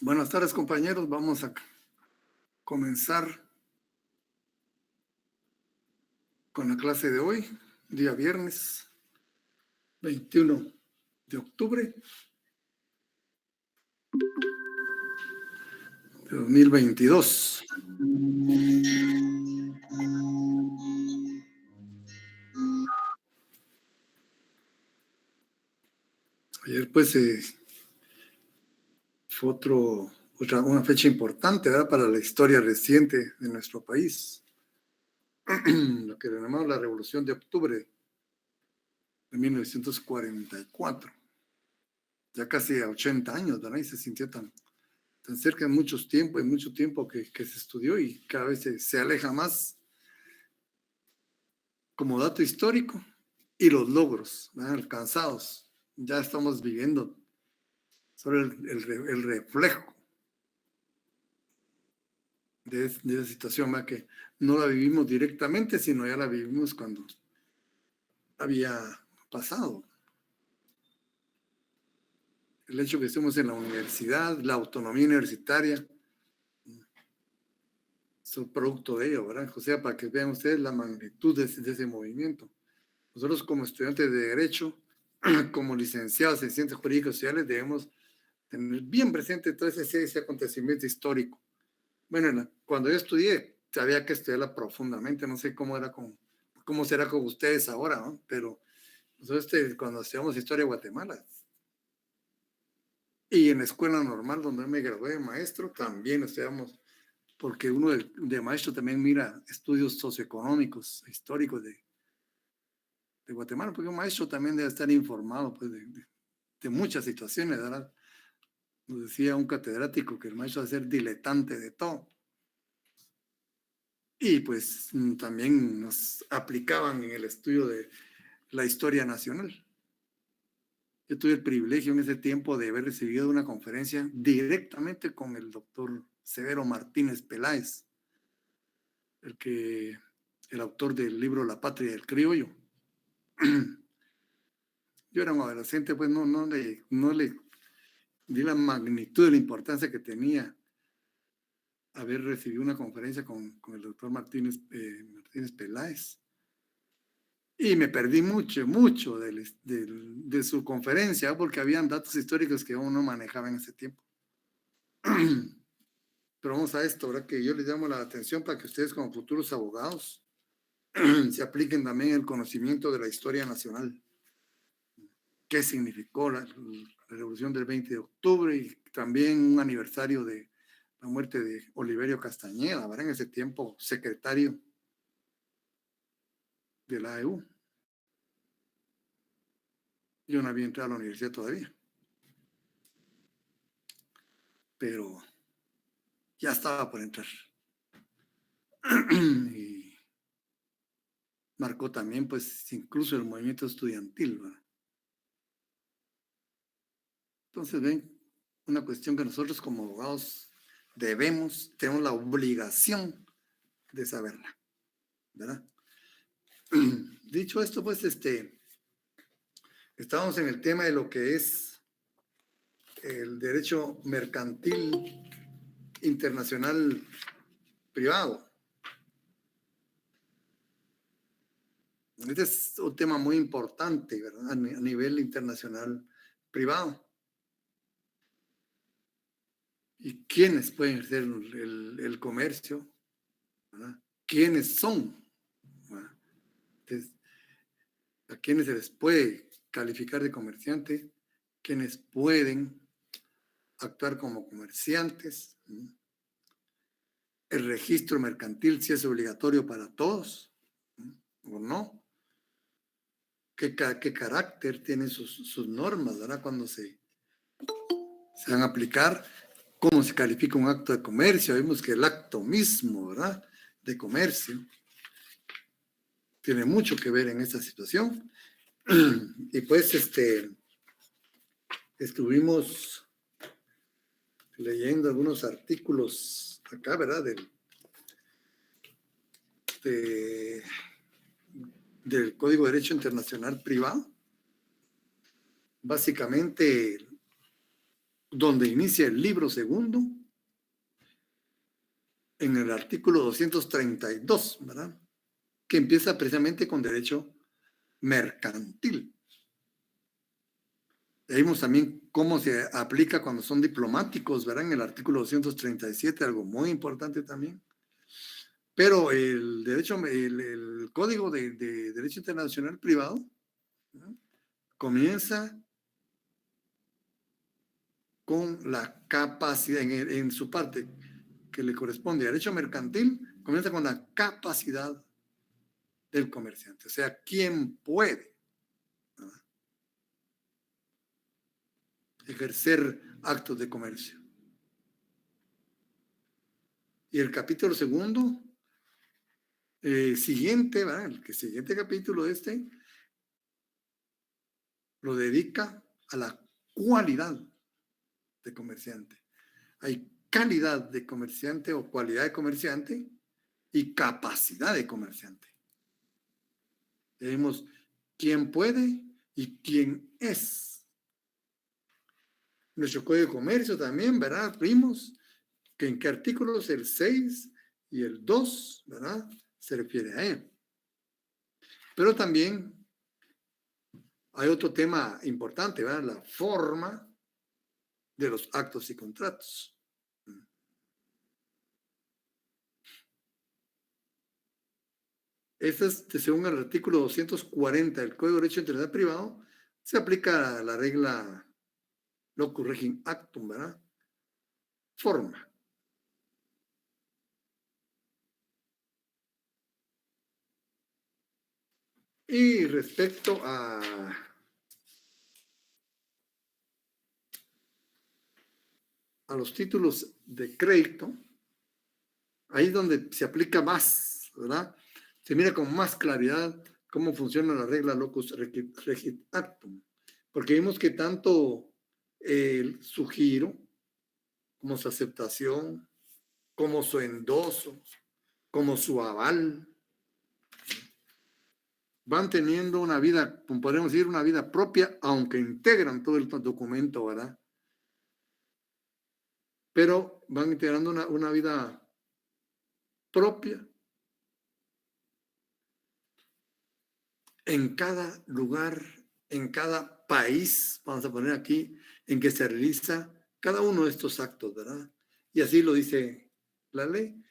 Buenas tardes, compañeros. Vamos a comenzar con la clase de hoy, día viernes 21 de octubre de 2022. Ayer pues fue una fecha importante, ¿verdad?, para la historia reciente de nuestro país, lo que llamamos la Revolución de Octubre de 1944. Ya casi a 80 años, ¿verdad? Y se sintió tan cerca en mucho tiempo que se estudió y cada vez se aleja más como dato histórico y los logros, ¿verdad?, alcanzados. Ya estamos viviendo sobre el reflejo de esa situación, ¿verdad?, que no la vivimos directamente, sino ya la vivimos cuando había pasado. El hecho que estemos en la universidad, la autonomía universitaria, es un producto de ello, ¿verdad? O sea, para que vean ustedes la magnitud de ese movimiento. Nosotros como estudiantes de Derecho, como licenciados en Ciencias Jurídicas y Sociales, debemos tener bien presente todo ese acontecimiento histórico. Bueno, cuando yo estudié, sabía que estudiarla profundamente, no sé cómo será con ustedes ahora, ¿no? Pero nosotros cuando estudiamos Historia de Guatemala, y en la escuela normal donde me gradué de maestro, también estudiamos, porque uno de maestro también mira estudios socioeconómicos, históricos de Guatemala, porque un maestro también debe estar informado pues, de muchas situaciones, ¿verdad? Nos decía un catedrático que el maestro debe ser diletante de todo. Y pues también nos aplicaban en el estudio de la historia nacional. Yo tuve el privilegio en ese tiempo de haber recibido una conferencia directamente con el doctor Severo Martínez Peláez, el autor del libro La Patria del Criollo. Yo era un adolescente, pues no le di la magnitud de la importancia que tenía haber recibido una conferencia con el doctor Martínez Peláez. Y me perdí mucho de su conferencia, porque habían datos históricos que uno manejaba en ese tiempo. Pero vamos a esto, ¿verdad? Que yo les llamo la atención para que ustedes como futuros abogados se apliquen también el conocimiento de la historia nacional. ¿Qué significó la revolución del 20 de octubre? Y también un aniversario de la muerte de Oliverio Castañeda, ¿verdad? En ese tiempo secretario de la AEU. Yo no había entrado a la universidad todavía, pero ya estaba por entrar. Y marcó también, pues, incluso el movimiento estudiantil, ¿verdad? Entonces, ven, una cuestión que nosotros como abogados tenemos la obligación de saberla, ¿verdad? Dicho esto, pues, estamos en el tema de lo que es el derecho mercantil internacional privado. Este es un tema muy importante, ¿verdad?, a nivel internacional privado. ¿Y quiénes pueden hacer el comercio? ¿Verdad? ¿Quiénes son? ¿Verdad? Entonces, ¿a quiénes se les puede calificar de comerciante? ¿Quiénes pueden actuar como comerciantes? El registro mercantil, si es obligatorio para todos o no. ¿Qué carácter tienen sus normas, ¿verdad?, cuando se van a aplicar? ¿Cómo se califica un acto de comercio? Vimos que el acto mismo, ¿verdad?, de comercio tiene mucho que ver en esta situación. Y pues estuvimos leyendo algunos artículos acá, ¿verdad?, del Código de Derecho Internacional Privado. Básicamente donde inicia el libro segundo, en el artículo 232, ¿verdad? Que empieza precisamente con derecho mercantil. Vimos también cómo se aplica cuando son diplomáticos, ¿verdad? En el artículo 237, algo muy importante también. Pero el derecho, el Código de Derecho Internacional Privado, ¿verdad? Comienza con la capacidad, en su parte que le corresponde a derecho mercantil, comienza con la capacidad del comerciante, o sea, quién puede, ¿verdad?, ejercer actos de comercio. Y el capítulo segundo, siguiente, ¿verdad?, el siguiente capítulo lo dedica a la cualidad de comerciante. Hay calidad de comerciante o cualidad de comerciante y capacidad de comerciante. Tenemos quién puede y quién es. Nuestro Código de Comercio también, ¿verdad? Vimos que en qué artículos, el 6 y el 2, ¿verdad?, se refiere a él. Pero también hay otro tema importante, ¿verdad? La forma de los actos y contratos. Este es, según el artículo 240 del Código de Derecho Internacional Privado, se aplica la regla locus regim actum, ¿verdad? Forma. Y respecto a los títulos de crédito, ahí es donde se aplica más, ¿verdad? Se mira con más claridad cómo funciona la regla locus regit actum, porque vimos que tanto su giro, como su aceptación, como su endoso, como su aval, van teniendo una vida, podemos decir, una vida propia, aunque integran todo el documento, ¿verdad? Pero van integrando una vida propia en cada lugar, en cada país, vamos a poner aquí, en que se realiza cada uno de estos actos, ¿verdad? Y así lo dice la ley.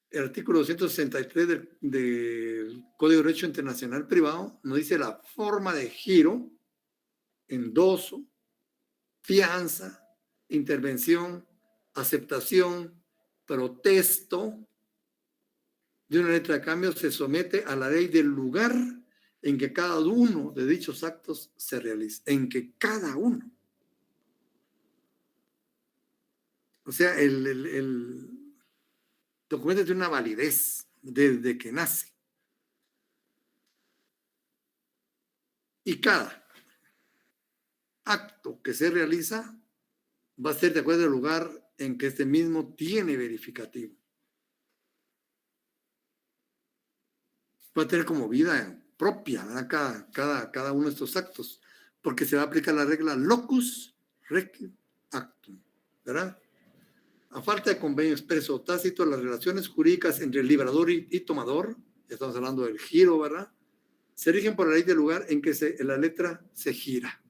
El artículo 263 del Código de Derecho Internacional Privado nos dice la forma de giro, endoso, fianza, intervención, aceptación, protesto de una letra de cambio se somete a la ley del lugar en que cada uno de dichos actos se realiza, en que cada uno. O sea, el documento tiene una validez desde que nace. Y cada acto que se realiza va a ser de acuerdo al lugar en que este mismo tiene verificativo. Va a tener como vida propia, ¿verdad?, cada uno de estos actos, porque se va a aplicar la regla locus regit actum, ¿verdad? A falta de convenio expreso o tácito, las relaciones jurídicas entre el librador y tomador, estamos hablando del giro, ¿verdad?, se rigen por la ley del lugar en que la letra se gira.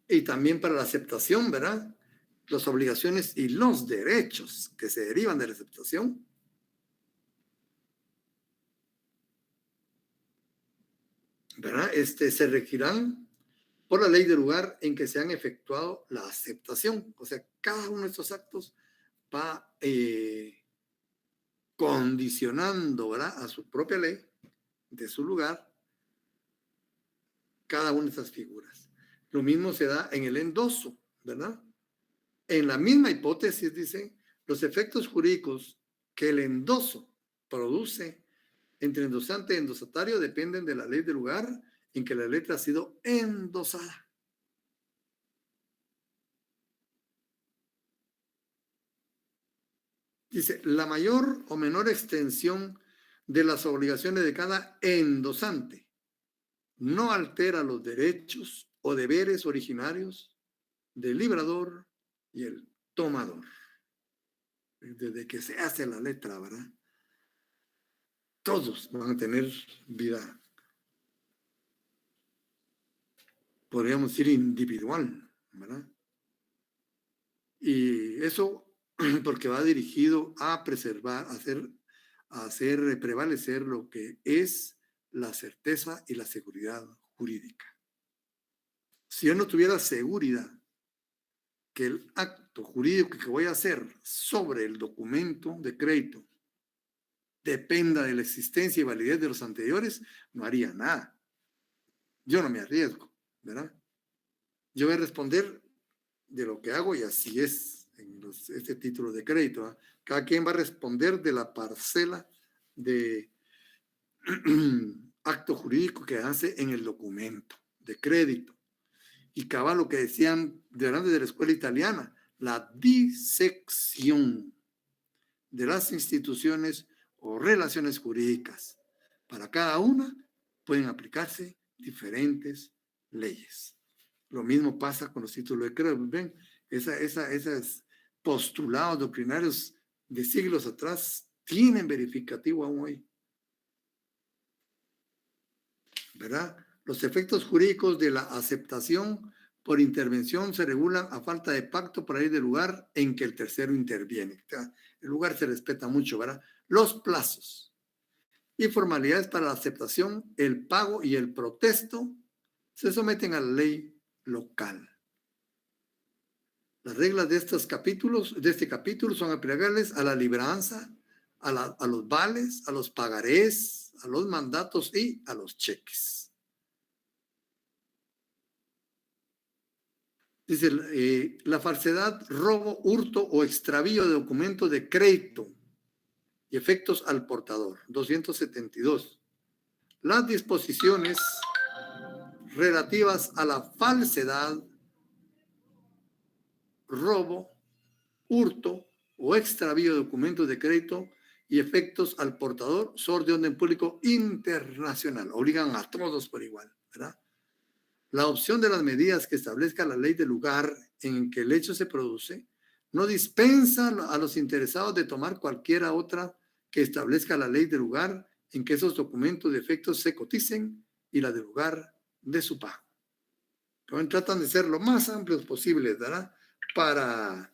Y también para la aceptación, ¿verdad?, las obligaciones y los derechos que se derivan de la aceptación, ¿verdad?, se regirán por la ley del lugar en que se han efectuado la aceptación. O sea, cada uno de estos actos va condicionando, ¿verdad?, a su propia ley, de su lugar, cada una de esas figuras. Lo mismo se da en el endoso, ¿verdad? En la misma hipótesis, dice, los efectos jurídicos que el endoso produce entre endosante y endosatario dependen de la ley del lugar en que la letra ha sido endosada. Dice, la mayor o menor extensión de las obligaciones de cada endosante no altera los derechos o deberes originarios del librador y el tomador. Desde que se hace la letra, ¿verdad? Todos van a tener vida, podríamos decir, individual, ¿verdad? Y eso porque va dirigido a preservar, a hacer prevalecer lo que es la certeza y la seguridad jurídica. Si yo no tuviera seguridad que el acto jurídico que voy a hacer sobre el documento de crédito dependa de la existencia y validez de los anteriores, no haría nada. Yo no me arriesgo, ¿verdad? Yo voy a responder de lo que hago y así es en este título de crédito, ¿eh? Cada quien va a responder de la parcela de acto jurídico que hace en el documento de crédito. Y cabal lo que decían delante de la escuela italiana, la disección de las instituciones o relaciones jurídicas. Para cada una pueden aplicarse diferentes leyes. Lo mismo pasa con los títulos de crédito. ¿Ven? Esos postulados doctrinarios de siglos atrás tienen verificativo aún hoy, ¿verdad? Los efectos jurídicos de la aceptación por intervención se regulan a falta de pacto para ir del lugar en que el tercero interviene. El lugar se respeta mucho, ¿verdad? Los plazos y formalidades para la aceptación, el pago y el protesto se someten a la ley local. Las reglas de estos capítulos, de este capítulo, son aplicables a la libranza, a los vales, a los pagarés, a los mandatos y a los cheques. Dice, la falsedad, robo, hurto o extravío de documentos de crédito y efectos al portador. 272. Las disposiciones relativas a la falsedad, robo, hurto o extravío de documentos de crédito y efectos al portador son de orden público internacional. Obligan a todos por igual, ¿verdad? La opción de las medidas que establezca la ley del lugar en que el hecho se produce no dispensa a los interesados de tomar cualquiera otra que establezca la ley del lugar en que esos documentos de efectos se coticen y la del lugar de su pago. Entonces, tratan de ser lo más amplios posibles, ¿verdad? Para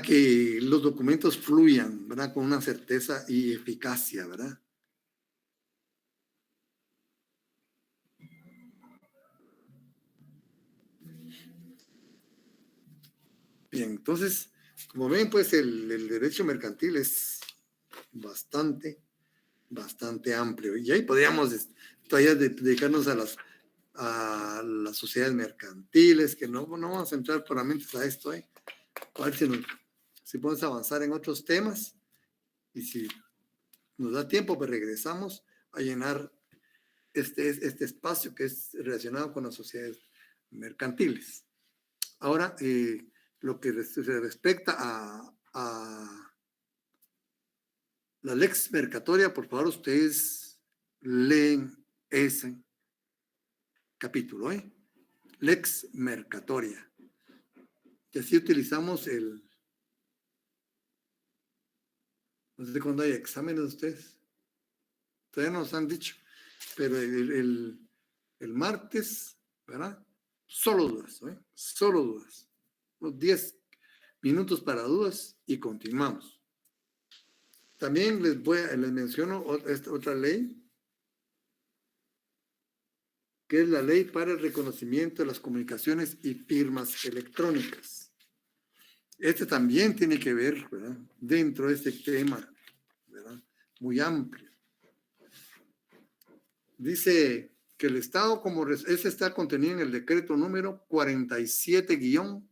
que los documentos fluyan, ¿verdad? Con una certeza y eficacia, ¿verdad? Bien, entonces, como ven, pues el derecho mercantil es bastante amplio. Y ahí podríamos todavía dedicarnos a las sociedades mercantiles, que no vamos a entrar puramente a esto, ¿eh? A ver si podemos avanzar en otros temas y si nos da tiempo, pues regresamos a llenar este espacio que es relacionado con las sociedades mercantiles. Ahora, lo que se respecta a la lex mercatoria, por favor, ustedes leen ese capítulo, ¿eh? Lex mercatoria. Y así utilizamos no sé cuándo hay exámenes de ustedes. Todavía no nos han dicho. Pero el martes, ¿verdad? Solo dudas, ¿eh? Solo dudas. Unos 10 minutos para dudas y continuamos. También les menciono otra ley, que es la ley para el reconocimiento de las comunicaciones y firmas electrónicas. Este también tiene que ver, ¿verdad? Dentro de este tema, ¿verdad? Muy amplio. Dice que el Estado, ese está contenido en el decreto número 47-2008.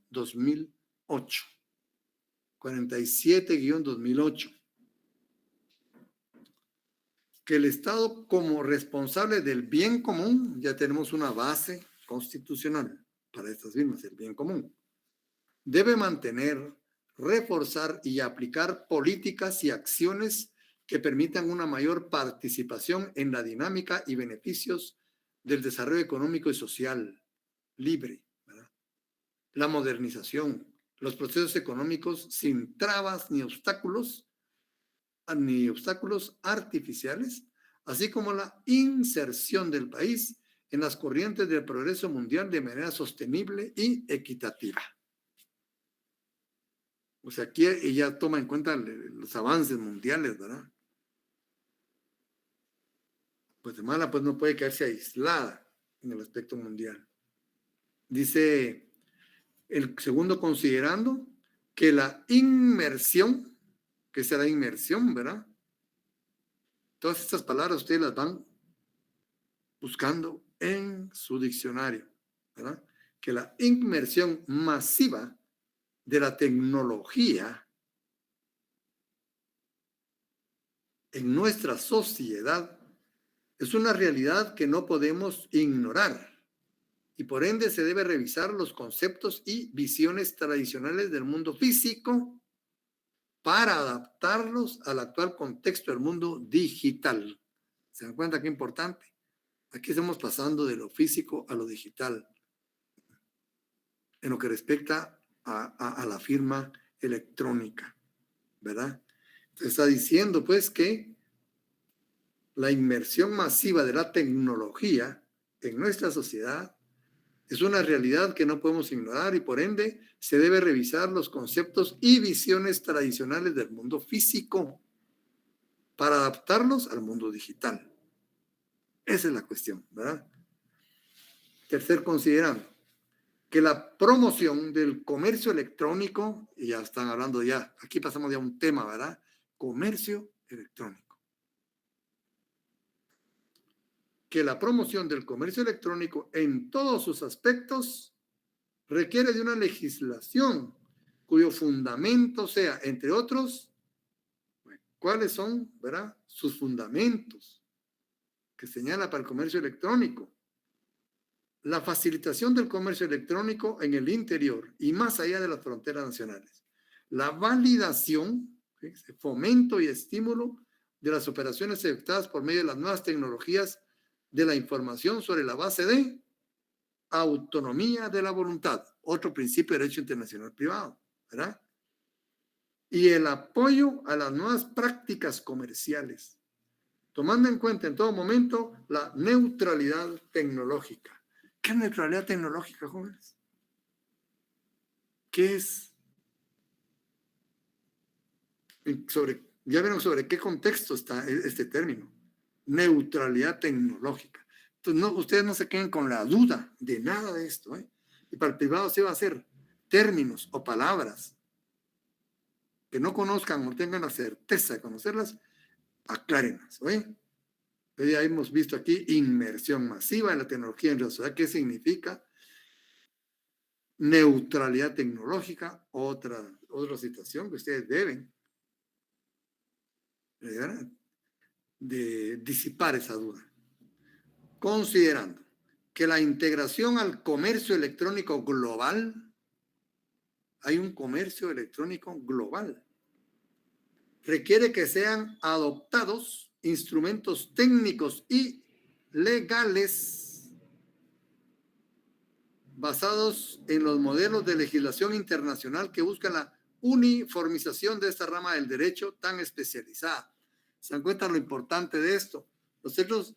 47-2008. Que el Estado, como responsable del bien común, ya tenemos una base constitucional para estas firmas, el bien común, debe mantener, reforzar y aplicar políticas y acciones que permitan una mayor participación en la dinámica y beneficios del desarrollo económico y social libre, ¿verdad? La modernización, los procesos económicos sin trabas ni obstáculos artificiales, así como la inserción del país en las corrientes del progreso mundial de manera sostenible y equitativa. O sea, aquí ella toma en cuenta los avances mundiales, ¿verdad? Guatemala pues no puede quedarse aislada en el aspecto mundial. Dice el segundo, considerando que la inmersión, que será inmersión, ¿verdad? Todas estas palabras ustedes las van buscando en su diccionario, ¿verdad? Que la inmersión masiva de la tecnología en nuestra sociedad es una realidad que no podemos ignorar y por ende se debe revisar los conceptos y visiones tradicionales del mundo físico para adaptarlos al actual contexto del mundo digital. ¿Se dan cuenta qué importante? Aquí estamos pasando de lo físico a lo digital en lo que respecta a la firma electrónica, ¿verdad? Entonces está diciendo pues que la inmersión masiva de la tecnología en nuestra sociedad es una realidad que no podemos ignorar y por ende se debe revisar los conceptos y visiones tradicionales del mundo físico para adaptarlos al mundo digital. Esa es la cuestión, ¿verdad? Tercer, considerando que la promoción del comercio electrónico, y ya están hablando ya, aquí pasamos ya a un tema, ¿verdad? Comercio electrónico. Que la promoción del comercio electrónico en todos sus aspectos requiere de una legislación cuyo fundamento sea, entre otros, ¿cuáles son, verdad? Sus fundamentos que señala para el comercio electrónico. La facilitación del comercio electrónico en el interior y más allá de las fronteras nacionales. La validación, ¿sí? Fomento y estímulo de las operaciones efectuadas por medio de las nuevas tecnologías de la información sobre la base de autonomía de la voluntad, otro principio de derecho internacional privado, ¿verdad? Y el apoyo a las nuevas prácticas comerciales, tomando en cuenta en todo momento la neutralidad tecnológica. ¿Qué es neutralidad tecnológica, jóvenes? ¿Qué es? Ya vieron sobre qué contexto está este término. Neutralidad tecnológica. Entonces, no, ustedes no se queden con la duda de nada de esto, ¿eh? Y para el privado se va a hacer términos o palabras que no conozcan o tengan la certeza de conocerlas, aclárenlas, ¿oye? Ya hemos visto aquí inmersión masiva en la tecnología en la sociedad. ¿Qué significa? Neutralidad tecnológica, otra situación que ustedes deben de disipar esa duda. Considerando que la integración al comercio electrónico global, hay un comercio electrónico global, requiere que sean adoptados instrumentos técnicos y legales basados en los modelos de legislación internacional que buscan la uniformización de esta rama del derecho tan especializada. ¿Se dan cuenta lo importante de esto? Nosotros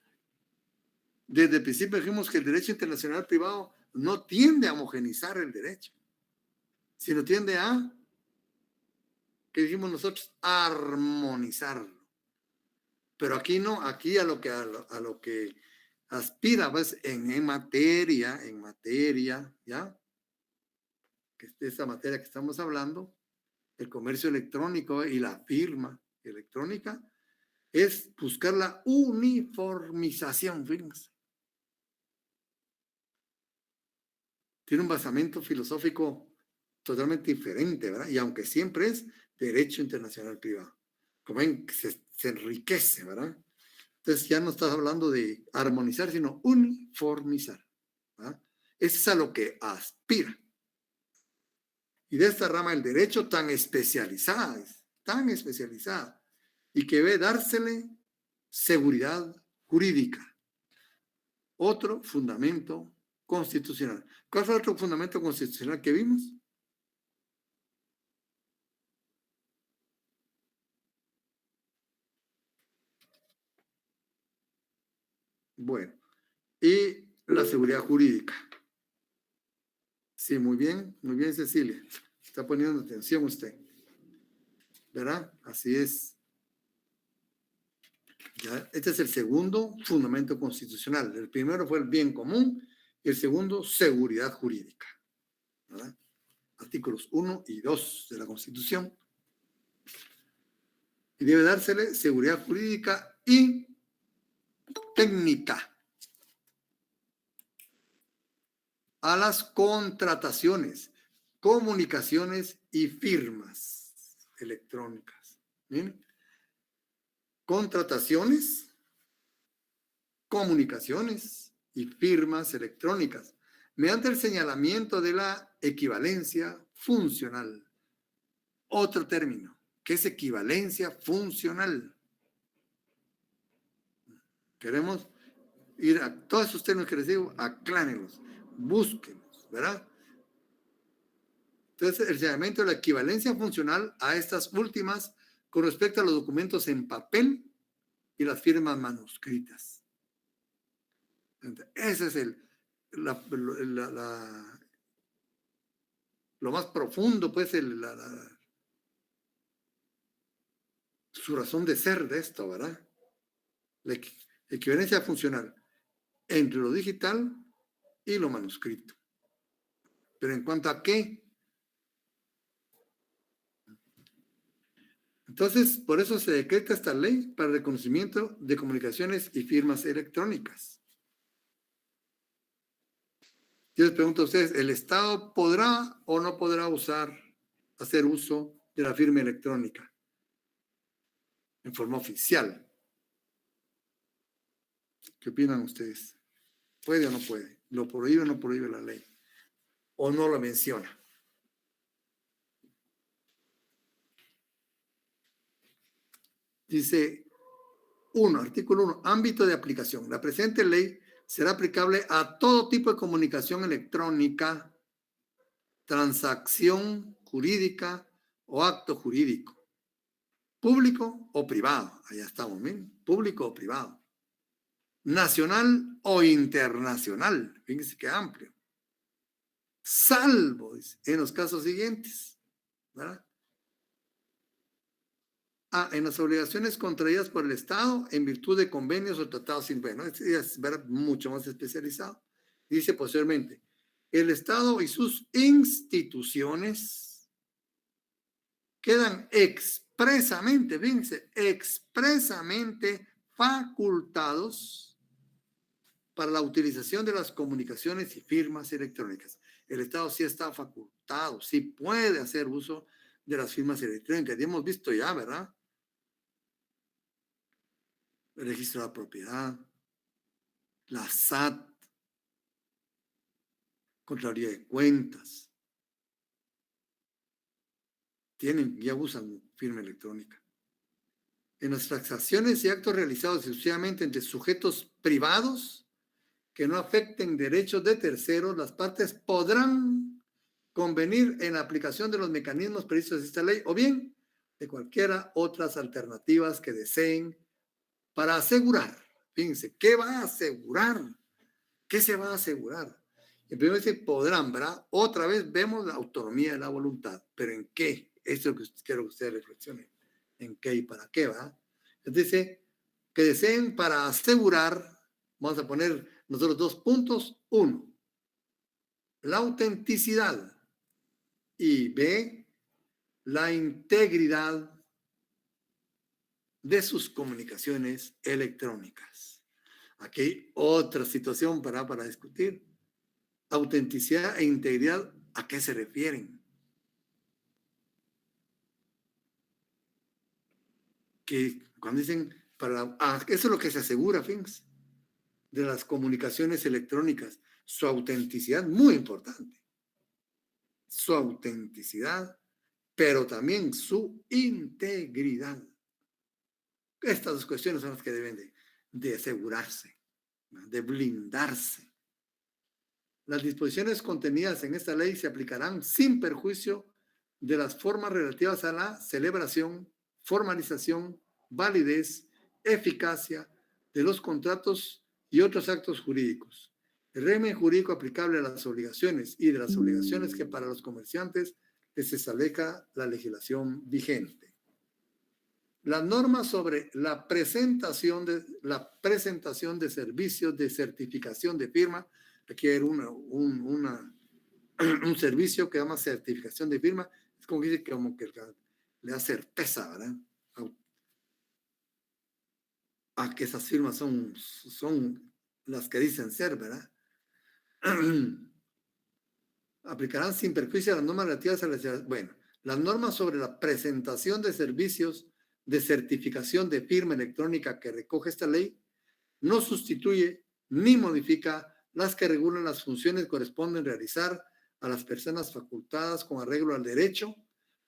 desde el principio dijimos que el derecho internacional privado no tiende a homogenizar el derecho, sino tiende a, ¿qué dijimos nosotros? Armonizarlo. Pero aquí no, aquí a lo que aspira, pues, en materia, ¿ya? Que es esa materia que estamos hablando, el comercio electrónico y la firma electrónica, es buscar la uniformización, fíjense. Tiene un basamento filosófico totalmente diferente, ¿verdad? Y aunque siempre es derecho internacional privado. Como ven, se enriquece, ¿verdad? Entonces ya no estás hablando de armonizar, sino uniformizar, ¿verdad? Eso es a lo que aspira. Y de esta rama del derecho tan especializada, y que debe dársele seguridad jurídica. Otro fundamento constitucional. ¿Cuál fue el otro fundamento constitucional que vimos? Bueno, y la seguridad jurídica. Sí, muy bien, Cecilia. Está poniendo atención usted. ¿Verdad? Así es. ¿Ya? Este es el segundo fundamento constitucional. El primero fue el bien común y el segundo, seguridad jurídica. ¿Verdad? Artículos 1 y 2 de la Constitución. Y debe dársele seguridad jurídica y técnica a las contrataciones, comunicaciones y firmas electrónicas. ¿Bien? Contrataciones, comunicaciones y firmas electrónicas, mediante el señalamiento de la equivalencia funcional. Otro término, que es equivalencia funcional. Queremos ir a todos esos términos que les digo, aclárenlos, búsquenlos, ¿verdad? Entonces, el señalamiento de la equivalencia funcional a estas últimas con respecto a los documentos en papel y las firmas manuscritas. Ese es lo más profundo, pues, su razón de ser de esto, ¿verdad? La equivalencia funcional entre lo digital y lo manuscrito. Pero en cuanto a qué, entonces, por eso se decreta esta ley para el reconocimiento de comunicaciones y firmas electrónicas. Yo les pregunto a ustedes, ¿el Estado podrá o no podrá hacer uso de la firma electrónica en forma oficial? ¿Qué opinan ustedes? ¿Puede o no puede? ¿Lo prohíbe o no prohíbe la ley? ¿O no lo menciona? Dice artículo 1, ámbito de aplicación. La presente ley será aplicable a todo tipo de comunicación electrónica, transacción jurídica o acto jurídico, público o privado. Allá estamos, miren, público o privado, nacional o internacional. Fíjense qué amplio. Salvo, dice, en los casos siguientes, ¿verdad? En las obligaciones contraídas por el Estado en virtud de convenios o tratados sin bueno, es mucho más especializado. Dice posteriormente, el Estado y sus instituciones quedan expresamente, fíjense, expresamente facultados para la utilización de las comunicaciones y firmas electrónicas. El Estado sí está facultado, sí puede hacer uso de las firmas electrónicas. Ya hemos visto ya, ¿verdad? El registro de la propiedad, la SAT, Contraloría de Cuentas, ya usan firma electrónica. En las transacciones y actos realizados exclusivamente entre sujetos privados que no afecten derechos de terceros, las partes podrán convenir en la aplicación de los mecanismos previstos en esta ley o bien de cualquiera otras alternativas que deseen para asegurar. Fíjense, ¿qué va a asegurar? ¿Qué se va a asegurar? En primer lugar, dice podrán, ¿verdad? Otra vez vemos la autonomía de la voluntad. ¿Pero en qué? Esto es lo que quiero que ustedes reflexionen. ¿En qué y para qué, va? Entonces dice que deseen para asegurar, vamos a poner nosotros 2 puntos. 1, la autenticidad. Y B, la integridad de sus comunicaciones electrónicas. Aquí hay otra situación para discutir. Autenticidad e integridad, ¿a qué se refieren? Que cuando dicen, eso es lo que se asegura, fíjense, de las comunicaciones electrónicas, su autenticidad, muy importante, su autenticidad, pero también su integridad. Estas dos cuestiones son las que deben de asegurarse, ¿no? De blindarse. Las disposiciones contenidas en esta ley se aplicarán sin perjuicio de las formas relativas a la celebración, formalización, validez, eficacia de los contratos y otros actos jurídicos. El régimen jurídico aplicable a las obligaciones y de las obligaciones que para los comerciantes les establezca la legislación vigente. Las normas sobre la presentación de servicios de certificación de firma, requiere un servicio que llama certificación de firma, es como que dice que le da certeza, ¿verdad? A que esas firmas son las que dicen ser, ¿verdad? Aplicarán sin perjuicio las normas relativas a las normas sobre la presentación de servicios de certificación de firma electrónica que recoge esta ley no sustituye ni modifica las que regulan las funciones que corresponden realizar a las personas facultadas con arreglo al derecho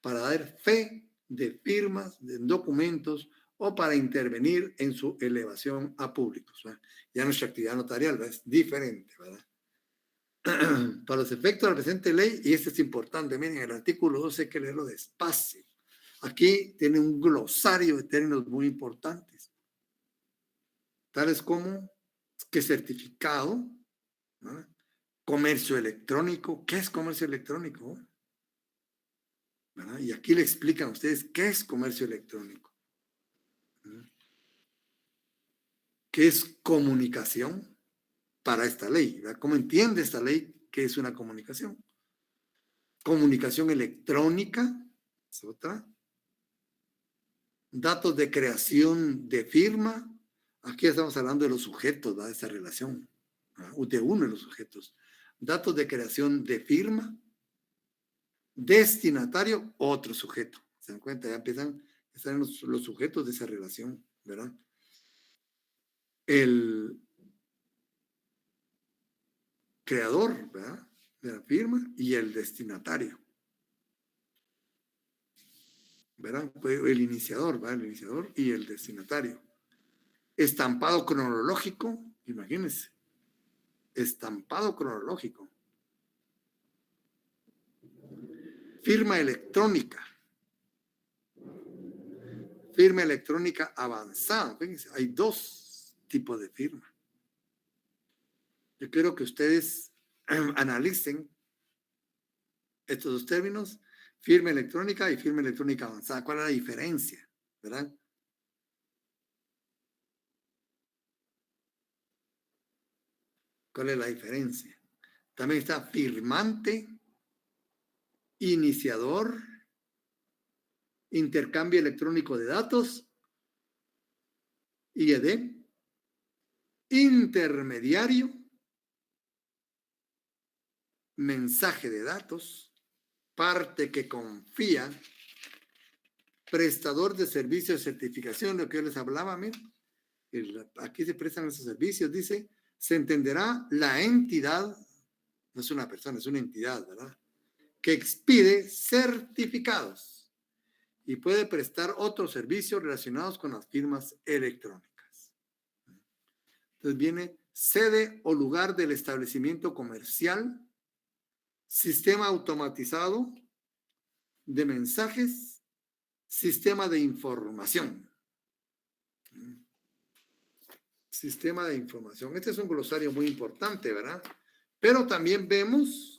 para dar fe de firmas, de documentos o para intervenir en su elevación a públicos, ¿verdad? Ya nuestra actividad notarial, ¿verdad? Es diferente, ¿verdad? Para los efectos de la presente ley, y esto es importante, miren, el artículo 12 hay que leerlo despacio. Aquí tiene un glosario de términos muy importantes, tales como que certificado, ¿no? Comercio electrónico. ¿Qué es comercio electrónico? ¿Verdad? Y aquí le explican a ustedes qué es comercio electrónico. ¿Verdad? ¿Qué es comunicación para esta ley? ¿Verdad? ¿Cómo entiende esta ley qué es una comunicación? Comunicación electrónica es otra. Datos de creación de firma. Aquí estamos hablando de los sujetos, ¿verdad? De esa relación, ¿verdad? De uno de los sujetos. Datos de creación de firma. Destinatario, otro sujeto. ¿Se dan cuenta? Ya empiezan a estar los sujetos de esa relación, ¿verdad? El creador, ¿verdad? De la firma y el destinatario, ¿verdad? El iniciador, ¿verdad? El iniciador y el destinatario. Estampado cronológico, imagínense. Estampado cronológico. Firma electrónica. Firma electrónica avanzada. Fíjense, hay dos tipos de firma. Yo quiero que ustedes analicen estos dos términos, firma electrónica y firma electrónica avanzada. ¿Cuál es la diferencia? ¿Verdad? ¿Cuál es la diferencia? También está firmante, iniciador, intercambio electrónico de datos, IED, intermediario, mensaje de datos, parte que confía, prestador de servicios de certificación, lo que yo les hablaba, miren, aquí se prestan esos servicios, dice, se entenderá la entidad, no es una persona, es una entidad, ¿verdad? Que expide certificados y puede prestar otros servicios relacionados con las firmas electrónicas. Entonces viene sede o lugar del establecimiento comercial, sistema automatizado de mensajes, sistema de información. Sistema de información. Este es un glosario muy importante, ¿verdad? Pero también vemos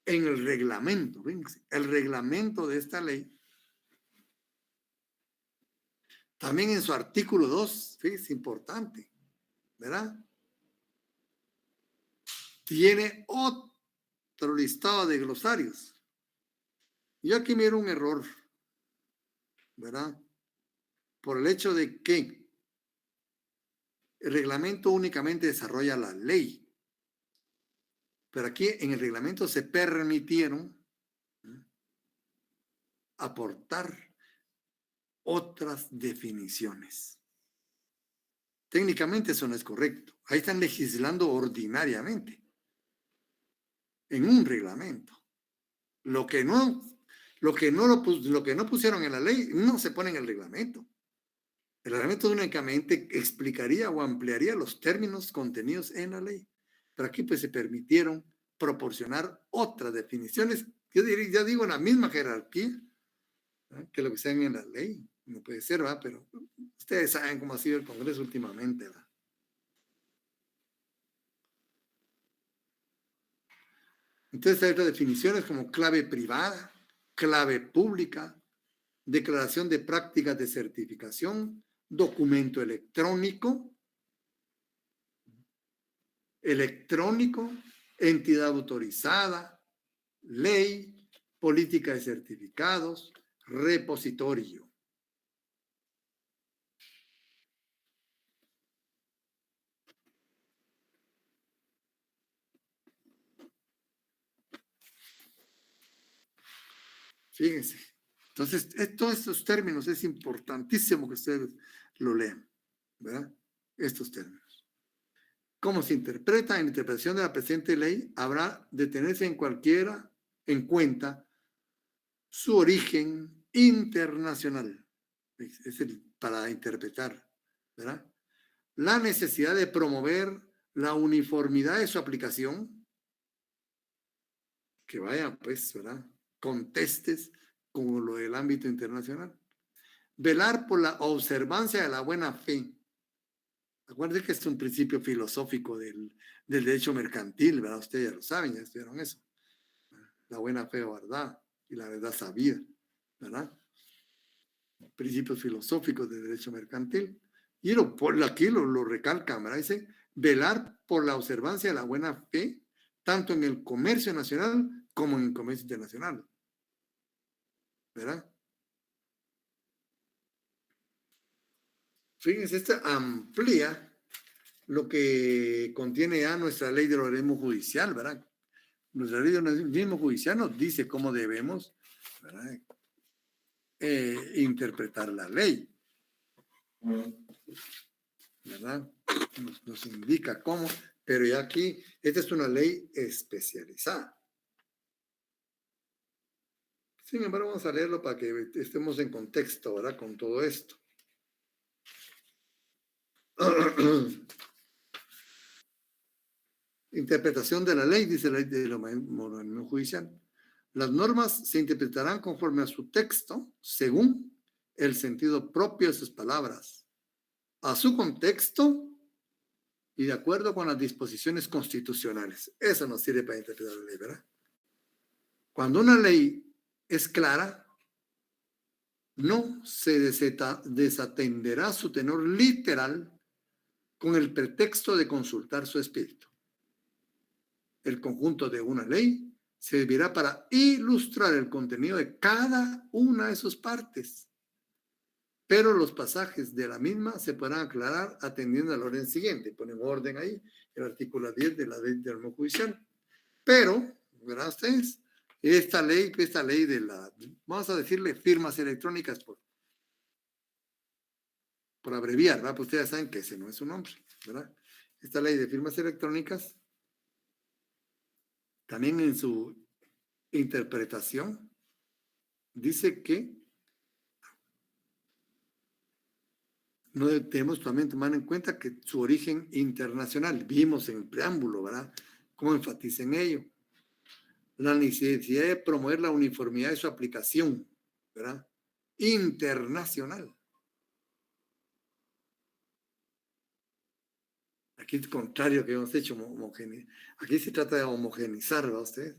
en el reglamento, fíjense, el reglamento de esta ley, también en su artículo 2, fíjense, importante, ¿verdad? Tiene otro listado de glosarios. Yo aquí miro un error, ¿verdad? Por el hecho de que el reglamento únicamente desarrolla la ley. Pero aquí en el reglamento se permitieron aportar otras definiciones. Técnicamente eso no es correcto. Ahí están legislando ordinariamente en un reglamento. Lo que no Lo que no pusieron en la ley no se pone en el reglamento. El reglamento únicamente explicaría o ampliaría los términos contenidos en la ley. Pero aquí pues se permitieron proporcionar otras definiciones, yo diría, ya digo, en la misma jerarquía, ¿verdad?, que lo que sea en la ley. No puede ser, ¿verdad? Pero ustedes saben cómo ha sido el Congreso últimamente, ¿verdad? Entonces hay otras definiciones como clave privada, clave pública, declaración de prácticas de certificación, documento electrónico, entidad autorizada, ley, política de certificados, repositorio. Fíjense. Entonces, todos estos términos es importantísimo que ustedes lo lean, ¿verdad? Estos términos. ¿Cómo se interpreta? En la interpretación de la presente ley habrá de tenerse en cuenta su origen internacional. Es para interpretar, ¿verdad? La necesidad de promover la uniformidad de su aplicación, que vaya, pues, ¿verdad?, contestes como lo del ámbito internacional. Velar por la observancia de la buena fe. Acuérdense que es un principio filosófico del derecho mercantil, ¿verdad? Ustedes ya lo saben, ya estudiaron eso. La buena fe o verdad y la verdad sabida, ¿verdad? Principios filosóficos del derecho mercantil. Y aquí lo recalcan, ¿verdad? Dice, velar por la observancia de la buena fe, tanto en el comercio nacional como en el comercio internacional, ¿verdad? Fíjense, esta amplía lo que contiene ya nuestra ley del organismo judicial, ¿verdad? Nuestra ley del organismo judicial nos dice cómo debemos, ¿verdad?, interpretar la ley, ¿verdad? Nos indica cómo, pero ya aquí, esta es una ley especializada. Sin embargo, vamos a leerlo para que estemos en contexto, ¿verdad?, con todo esto. Interpretación de la ley, dice la ley del organismo judicial. Las normas se interpretarán conforme a su texto, según el sentido propio de sus palabras, a su contexto y de acuerdo con las disposiciones constitucionales. Eso nos sirve para interpretar la ley, ¿verdad? Cuando una ley es clara, no se desatenderá su tenor literal con el pretexto de consultar su espíritu. El conjunto de una ley servirá para ilustrar el contenido de cada una de sus partes, pero los pasajes de la misma se podrán aclarar atendiendo al orden siguiente. Ponen orden ahí, el artículo 10 de la ley del orden judicial. Pero, ¿verdad ustedes? Esta ley de vamos a decirle firmas electrónicas por abreviar, ¿verdad? Pues ustedes saben que ese no es su nombre, ¿verdad? Esta ley de firmas electrónicas, también en su interpretación, dice que no debemos también tomar en cuenta que su origen internacional, vimos en el preámbulo, ¿verdad?, cómo enfatiza en ello. La necesidad de promover la uniformidad de su aplicación, ¿verdad?, internacional. Aquí es contrario que hemos hecho, aquí se trata de homogeneizar, ¿verdad ustedes?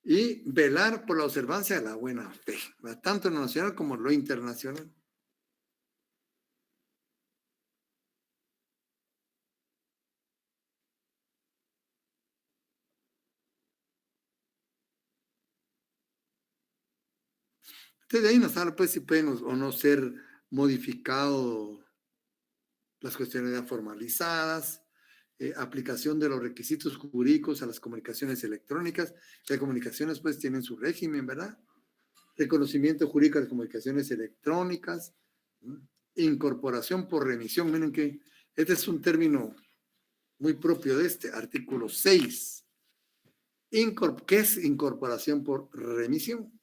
Y velar por la observancia de la buena fe, ¿verdad?, tanto en lo nacional como en lo internacional. Entonces de ahí nos habla pues si pueden o no ser modificado las cuestiones ya formalizadas, aplicación de los requisitos jurídicos a las comunicaciones electrónicas. Las comunicaciones pues tienen su régimen, ¿verdad? Reconocimiento jurídico de las comunicaciones electrónicas, ¿no? Incorporación por remisión. Miren que este es un término muy propio de este artículo 6. ¿Qué es incorporación por remisión?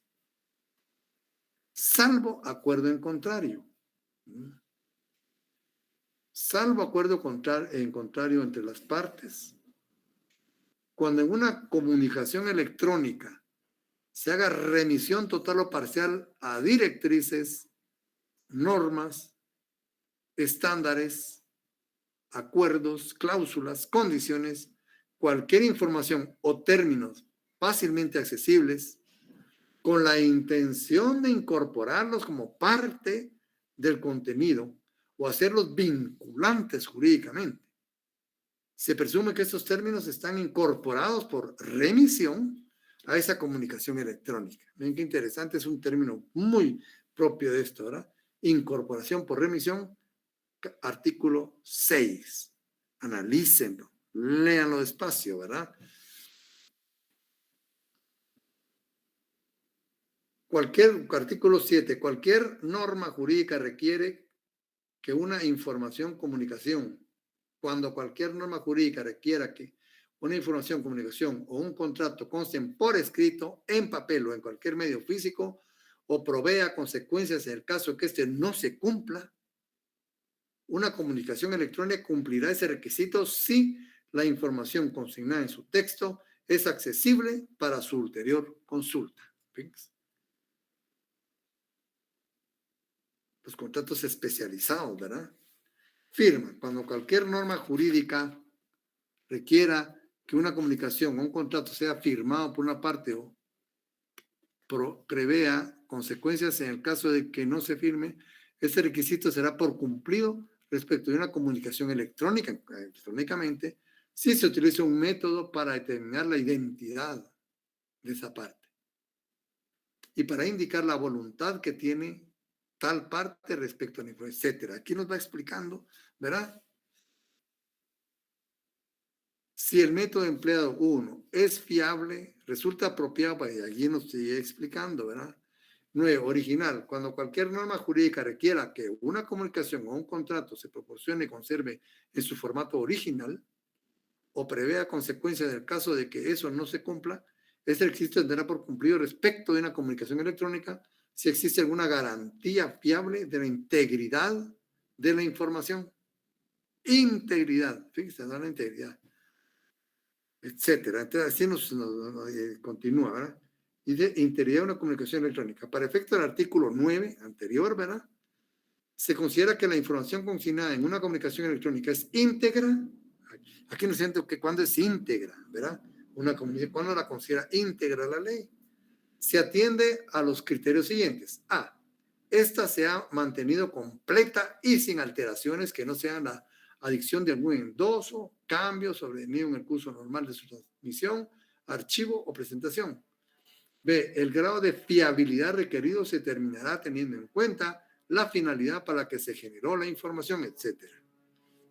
salvo acuerdo en contrario. Salvo acuerdo en contrario entre las partes. Cuando en una comunicación electrónica se haga remisión total o parcial a directrices, normas, estándares, acuerdos, cláusulas, condiciones, cualquier información o términos fácilmente accesibles, con la intención de incorporarlos como parte del contenido o hacerlos vinculantes jurídicamente. Se presume que estos términos están incorporados por remisión a esa comunicación electrónica. Ven qué interesante, es un término muy propio de esto, ¿verdad? Incorporación por remisión, artículo 6. Analícenlo, léanlo despacio, ¿verdad? Artículo 7, cualquier norma jurídica requiere que una información, comunicación, cuando cualquier norma jurídica requiera que una información, comunicación o un contrato consten por escrito, en papel o en cualquier medio físico, o provea consecuencias en el caso que éste no se cumpla, una comunicación electrónica cumplirá ese requisito si la información consignada en su texto es accesible para su ulterior consulta. ¿Ves? Los contratos especializados, ¿verdad? Firma. Cuando cualquier norma jurídica requiera que una comunicación o un contrato sea firmado por una parte o prevea consecuencias en el caso de que no se firme, ese requisito será por cumplido respecto de una comunicación electrónicamente, si se utiliza un método para determinar la identidad de esa parte y para indicar la voluntad que tiene tal parte respecto a la información, etcétera. Aquí nos va explicando, ¿verdad? Si el método empleado, 1, es fiable, resulta apropiado, y allí nos sigue explicando, ¿verdad? 9, original. Cuando cualquier norma jurídica requiera que una comunicación o un contrato se proporcione y conserve en su formato original o prevea consecuencias en el caso de que eso no se cumpla, este requisito tendrá por cumplido respecto de una comunicación electrónica si existe alguna garantía fiable de la integridad de la información. Integridad, fíjense, no la integridad, etcétera. Entonces, así nos continúa, ¿verdad? Y de integridad de una comunicación electrónica. Para efecto del artículo 9 anterior, ¿verdad? Se considera que la información consignada en una comunicación electrónica es íntegra. Aquí nos siento que cuando es íntegra, ¿verdad? Cuando la considera íntegra la ley, se atiende a los criterios siguientes. A, esta se ha mantenido completa y sin alteraciones que no sean la adicción de algún endoso, cambio sobrevenido en el curso normal de su transmisión, archivo o presentación. B, el grado de fiabilidad requerido se determinará teniendo en cuenta la finalidad para la que se generó la información, etc.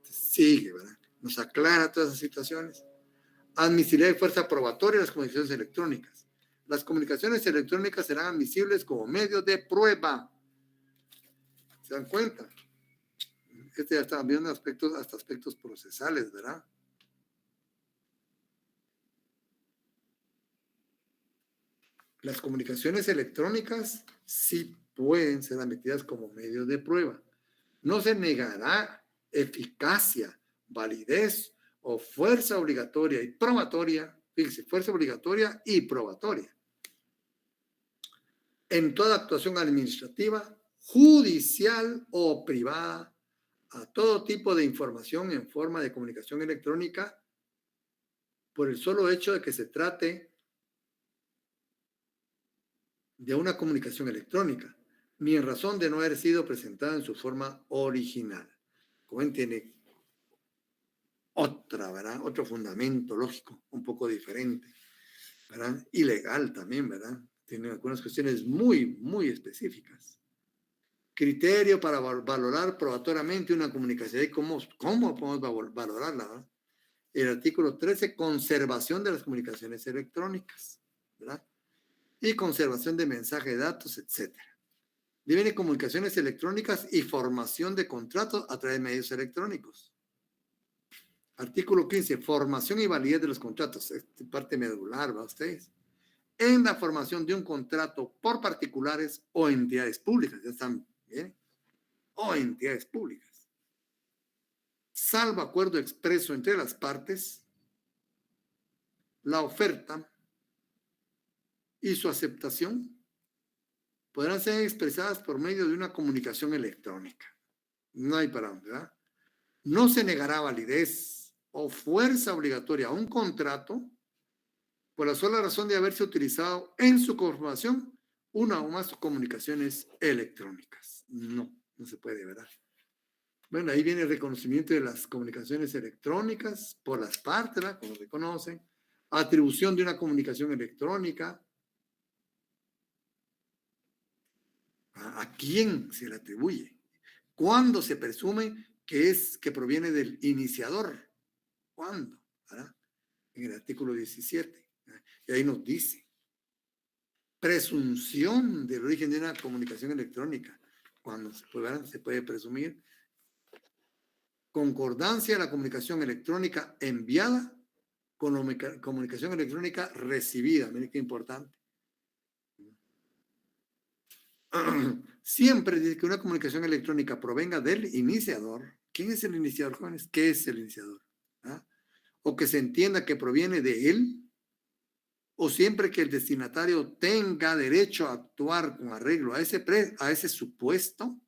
Sigue, ¿verdad? Nos aclara todas esas situaciones. Admisibilidad y fuerza probatoria de las comunicaciones electrónicas. Las comunicaciones electrónicas serán admisibles como medios de prueba. ¿Se dan cuenta? Ya estamos viendo hasta aspectos procesales, ¿verdad? Las comunicaciones electrónicas sí pueden ser admitidas como medios de prueba. No se negará eficacia, validez o fuerza obligatoria y probatoria, fíjense, fuerza obligatoria y probatoria, en toda actuación administrativa, judicial o privada, a todo tipo de información en forma de comunicación electrónica, por el solo hecho de que se trate de una comunicación electrónica, ni en razón de no haber sido presentada en su forma original. Como tiene ¿verdad? Otro fundamento lógico, un poco diferente, ¿verdad? Y legal también, ¿verdad? Tiene algunas cuestiones muy, muy específicas. Criterio para valorar probatoriamente una comunicación. ¿Cómo podemos valorarla? ¿Verdad? El artículo 13, conservación de las comunicaciones electrónicas, ¿verdad? Y conservación de mensaje de datos, etc. Divide comunicaciones electrónicas y formación de contratos a través de medios electrónicos. Artículo 15, formación y validez de los contratos. Esta parte medular, ¿va ustedes? en la formación de un contrato por particulares o entidades públicas. Ya están bien. O entidades públicas. Salvo acuerdo expreso entre las partes, la oferta y su aceptación podrán ser expresadas por medio de una comunicación electrónica. No hay para dónde, ¿verdad? No se negará validez o fuerza obligatoria a un contrato por la sola razón de haberse utilizado en su conformación una o más comunicaciones electrónicas. No, no se puede, ¿verdad? Bueno, ahí viene el reconocimiento de las comunicaciones electrónicas por las partes, ¿verdad? Como reconocen. Atribución de una comunicación electrónica. ¿A quién se le atribuye? ¿Cuándo se presume que proviene del iniciador? ¿Cuándo? ¿Verdad? En el artículo 17. Y ahí nos dice, presunción del origen de una comunicación electrónica. Cuando se puede presumir concordancia de la comunicación electrónica enviada con la comunicación electrónica recibida. Miren qué importante. Siempre dice que una comunicación electrónica provenga del iniciador. ¿Quién es el iniciador, jóvenes? ¿Qué es el iniciador? ¿Ah? O que se entienda que proviene de él, o siempre que el destinatario tenga derecho a actuar con arreglo a ese supuesto,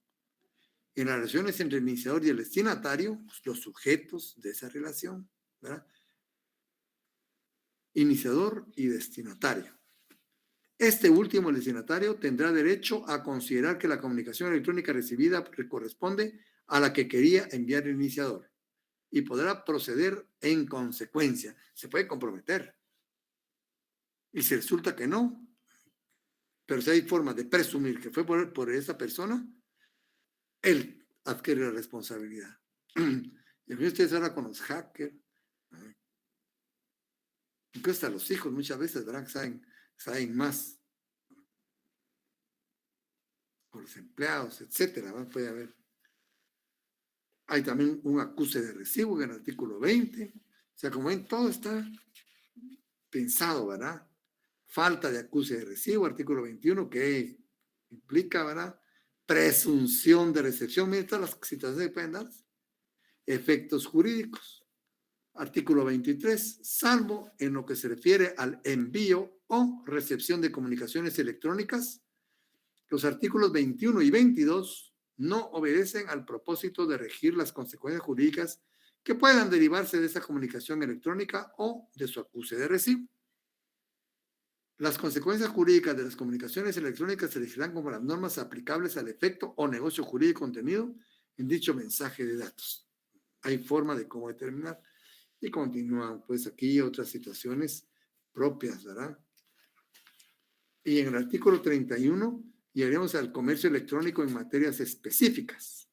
en las relaciones entre el iniciador y el destinatario, pues, los sujetos de esa relación, ¿verdad? Iniciador y destinatario. Este último, el destinatario, tendrá derecho a considerar que la comunicación electrónica recibida corresponde a la que quería enviar el iniciador y podrá proceder en consecuencia. Se puede comprometer. Y si resulta que no, pero si hay forma de presumir que fue por esa persona, él adquiere la responsabilidad. Y a mí ustedes ahora con los hackers, incluso hasta los hijos muchas veces, ¿verdad? Que saben más. O los empleados, etcétera, ¿verdad? Puede haber. Hay también un acuse de recibo en el artículo 20. O sea, como ven, todo está pensado, ¿verdad? Falta de acuse de recibo, artículo 21, que implica, ¿verdad? Presunción de recepción. Miren todas las situaciones que pueden dar. Efectos jurídicos. Artículo 23, salvo en lo que se refiere al envío o recepción de comunicaciones electrónicas, los artículos 21 y 22 no obedecen al propósito de regir las consecuencias jurídicas que puedan derivarse de esa comunicación electrónica o de su acuse de recibo. Las consecuencias jurídicas de las comunicaciones electrónicas se regirán como las normas aplicables al efecto o negocio jurídico contenido en dicho mensaje de datos. Hay forma de cómo determinar. Y continúan pues aquí otras situaciones propias, ¿verdad? Y en el artículo 31 llegaremos al comercio electrónico en materias específicas.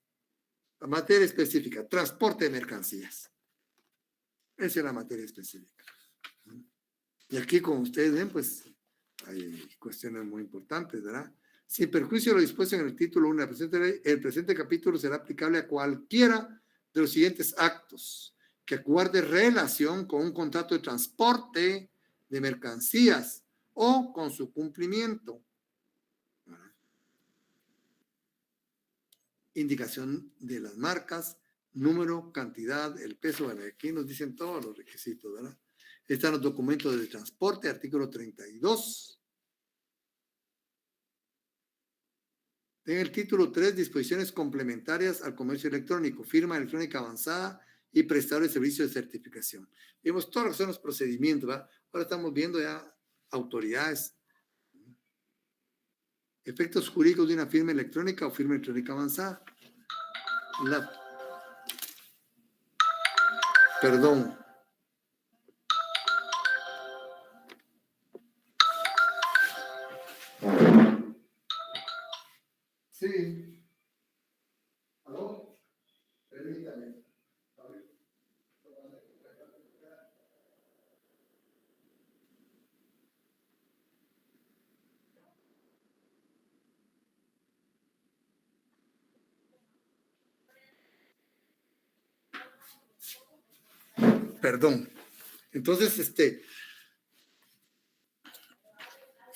La materia específica, transporte de mercancías. Esa es la materia específica. Y aquí, como ustedes ven, pues hay cuestiones muy importantes, ¿verdad? Sin perjuicio de lo dispuesto en el título 1 de la presente ley, el presente capítulo será aplicable a cualquiera de los siguientes actos que guarde relación con un contrato de transporte de mercancías o con su cumplimiento. Indicación de las marcas, número, cantidad, el peso. Bueno, aquí nos dicen todos los requisitos, ¿verdad? Están los documentos de transporte, artículo 32. En el título 3, disposiciones complementarias al comercio electrónico, firma electrónica avanzada y prestador de servicios de certificación. Vemos todos los que son los procedimientos, ¿verdad? Ahora estamos viendo ya autoridades, efectos jurídicos de una firma electrónica o firma electrónica avanzada. Perdón. Sí. ¿Aló? Permítame. Perdón. Entonces,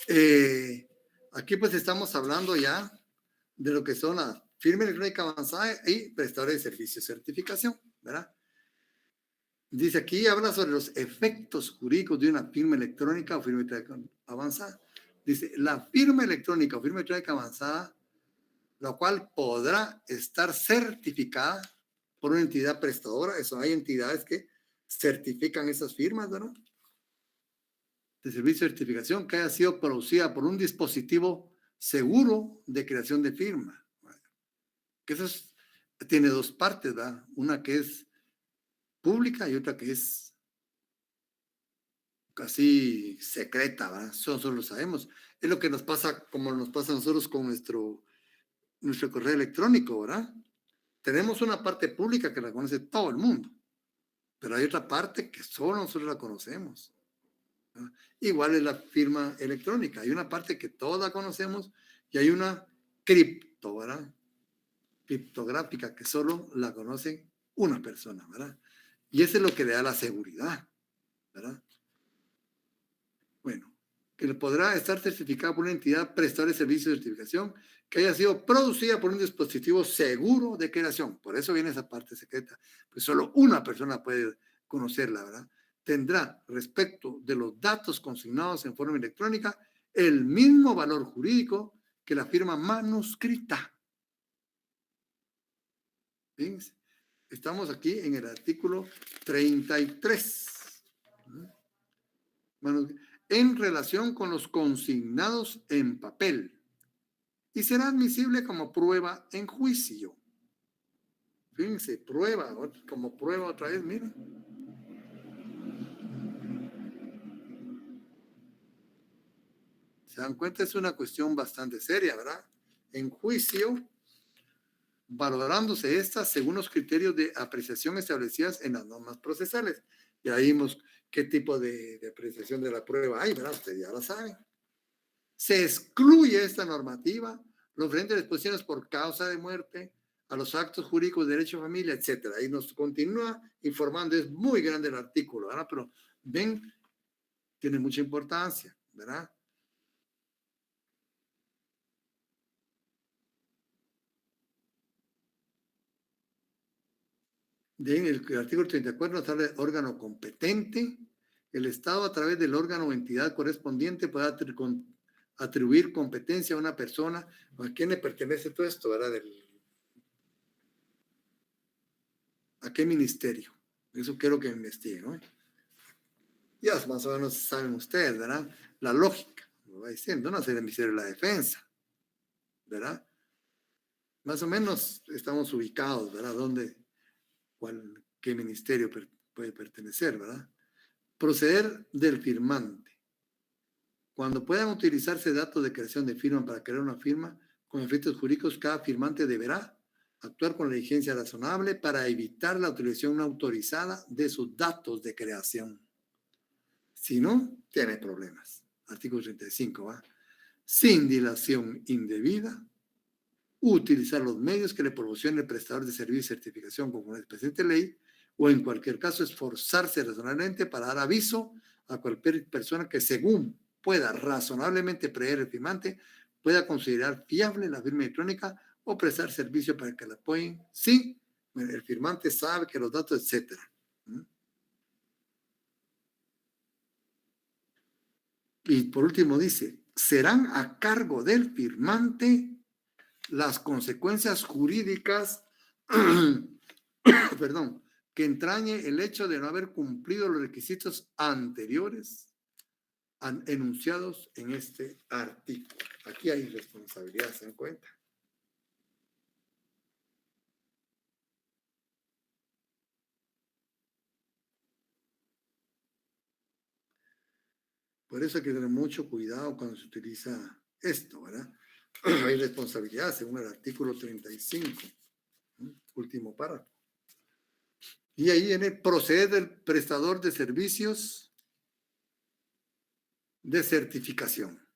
Aquí pues estamos hablando ya de lo que son la firma electrónica avanzada y prestadores de servicios de certificación, ¿verdad? Dice aquí, habla sobre los efectos jurídicos de una firma electrónica o firma electrónica avanzada. Dice, la firma electrónica o firma electrónica avanzada, la cual podrá estar certificada por una entidad prestadora. Eso, hay entidades que certifican esas firmas, ¿verdad? De servicio de certificación que haya sido producida por un dispositivo seguro de creación de firma. Que eso tiene dos partes, ¿verdad? Una que es pública y otra que es casi secreta, ¿verdad? Eso solo lo sabemos. Es lo que nos pasa, como nos pasa a nosotros con nuestro correo electrónico, ¿verdad? Tenemos una parte pública que la conoce todo el mundo, pero hay otra parte que solo nosotros la conocemos, ¿verdad? Igual es la firma electrónica. Hay una parte que todos la conocemos y hay una cripto, ¿verdad? Criptográfica que solo la conoce una persona, ¿verdad? Y eso es lo que le da la seguridad, ¿verdad? Bueno, que podrá estar certificada por una entidad prestadora de servicios de certificación que haya sido producida por un dispositivo seguro de creación. Por eso viene esa parte secreta. Pues solo una persona puede conocerla, ¿verdad? Tendrá, respecto de los datos consignados en forma electrónica, el mismo valor jurídico que la firma manuscrita. Fíjense, estamos aquí en el artículo 33. En relación con los consignados en papel y será admisible como prueba en juicio. Fíjense, prueba, como prueba otra vez, miren. Se dan cuenta, es una cuestión bastante seria, ¿verdad? En juicio, valorándose estas según los criterios de apreciación establecidas en las normas procesales. Ya vimos qué tipo de apreciación de la prueba hay, ¿verdad? Ustedes ya lo saben. Se excluye esta normativa los frentes de exposiciones por causa de muerte, a los actos jurídicos de derecho de familia, etcétera. Ahí nos continúa informando, es muy grande el artículo, ¿verdad? Pero ven, tiene mucha importancia, ¿verdad? En el artículo 34 nos habla de órgano competente. El Estado, a través del órgano o entidad correspondiente, puede atribuir competencia a una persona. ¿A quién le pertenece todo esto, verdad? ¿A qué ministerio? Eso quiero que investiguen, ¿no? Ya más o menos saben ustedes, ¿verdad? La lógica, lo va diciendo, no es el Ministerio de la Defensa, ¿verdad? Más o menos estamos ubicados, ¿verdad? ¿Qué ministerio puede pertenecer, ¿verdad? Proceder del firmante. Cuando puedan utilizarse datos de creación de firma para crear una firma con efectos jurídicos, cada firmante deberá actuar con la diligencia razonable para evitar la utilización no autorizada de sus datos de creación. Si no, tiene problemas. Artículo 35, ¿va? Sin dilación indebida, utilizar los medios que le proporcione el prestador de servicio y certificación conforme a la presente ley, o en cualquier caso esforzarse razonablemente para dar aviso a cualquier persona que según pueda razonablemente prever el firmante, pueda considerar fiable la firma electrónica o prestar servicio para que la apoyen. Sí, el firmante sabe que los datos, etcétera. Y por último dice, serán a cargo del firmante las consecuencias jurídicas, perdón, que entrañe el hecho de no haber cumplido los requisitos anteriores enunciados en este artículo. Aquí hay responsabilidad, ¿se dan cuenta? Por eso hay que tener mucho cuidado cuando se utiliza esto, ¿verdad? Hay responsabilidad según el artículo 35, último párrafo. Y ahí viene proceder del prestador de servicios de certificación.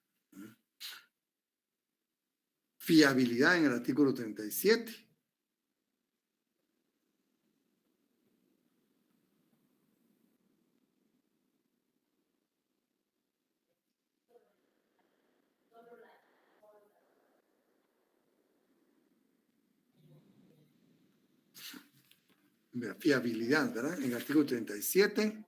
Fiabilidad en el artículo 37. fiabilidad, ¿verdad? En el artículo 37.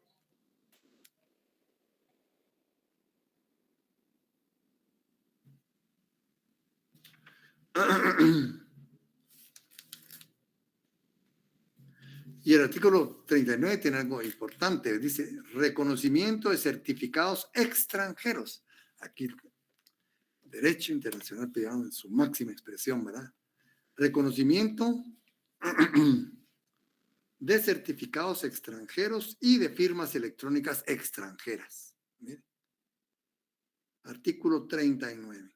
Y el artículo 39 tiene algo importante. Dice, reconocimiento de certificados extranjeros. Aquí, derecho internacional privado en su máxima expresión, ¿verdad? Reconocimiento de certificados extranjeros y de firmas electrónicas extranjeras. Mire. Artículo 39.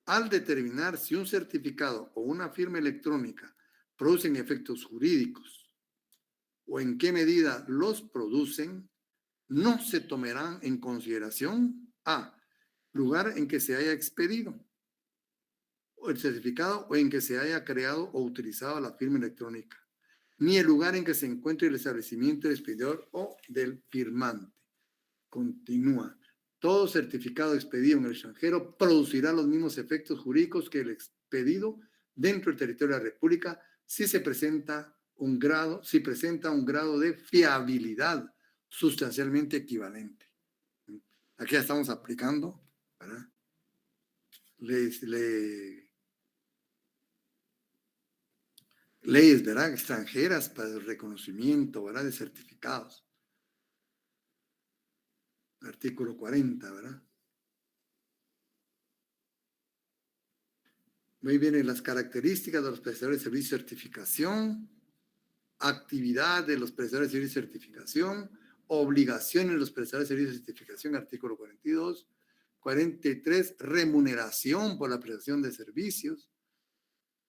Al determinar si un certificado o una firma electrónica producen efectos jurídicos o en qué medida los producen, no se tomarán en consideración a lugar en que se haya expedido o el certificado o en que se haya creado o utilizado la firma electrónica, ni el lugar en que se encuentre el establecimiento del expedidor o del firmante. Continúa. Todo certificado expedido en el extranjero producirá los mismos efectos jurídicos que el expedido dentro del territorio de la República si presenta un grado de fiabilidad sustancialmente equivalente. Aquí ya estamos aplicando, ¿verdad? Leyes, ¿verdad? Extranjeras para el reconocimiento, ¿verdad? De certificados. Artículo 40, ¿verdad? Muy bien, las características de los prestadores de servicio de certificación, actividad de los prestadores de servicio de certificación, obligaciones de los prestadores de servicio de certificación, artículo 42, 43, remuneración por la prestación de servicios,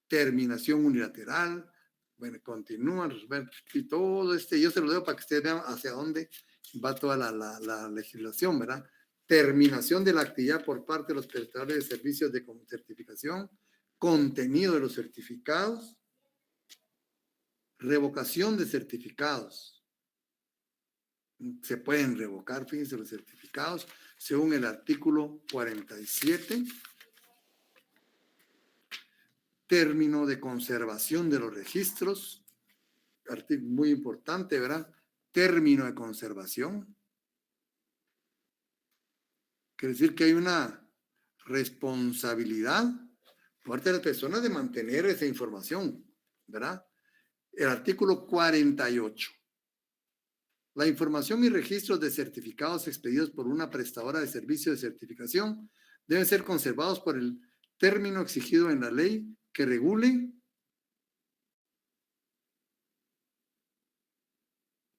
terminación unilateral, bueno, continúa, y todo yo se lo dejo para que ustedes vean hacia dónde va toda la legislación, ¿verdad? Terminación de la actividad por parte de los prestadores de servicios de certificación, contenido de los certificados, revocación de certificados. Se pueden revocar, fíjense, los certificados, según el artículo 47. Término de conservación de los registros, artículo muy importante, ¿verdad? Término de conservación. Quiere decir que hay una responsabilidad por parte de las personas de mantener esa información, ¿verdad? El artículo 48. La información y registros de certificados expedidos por una prestadora de servicio de certificación deben ser conservados por el término exigido en la ley que regule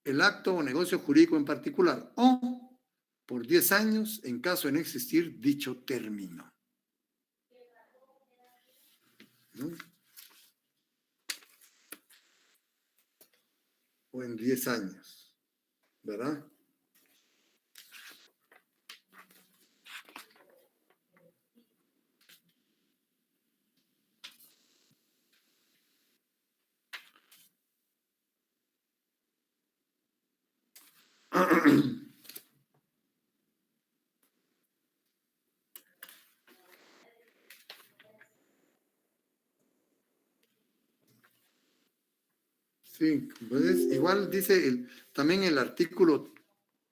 el acto o negocio jurídico en particular, o por 10 años en caso de no existir dicho término. ¿No? O en 10 años, ¿verdad? Sí, pues igual dice también el artículo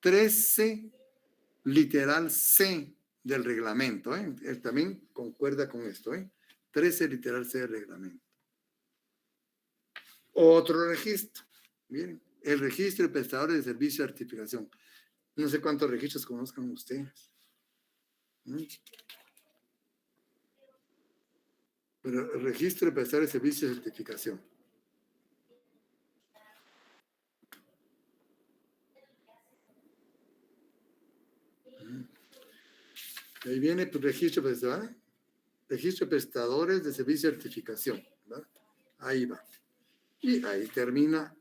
13, literal C del reglamento, ¿eh? Él también concuerda con esto, ¿eh? 13, literal C del reglamento. Otro registro, miren, el registro de prestadores de servicio de certificación. No sé cuántos registros conozcan ustedes. Pero el registro de prestadores de servicio de certificación. Ahí viene tu registro de prestadores de servicio de certificación, ¿verdad? Ahí va. Y ahí termina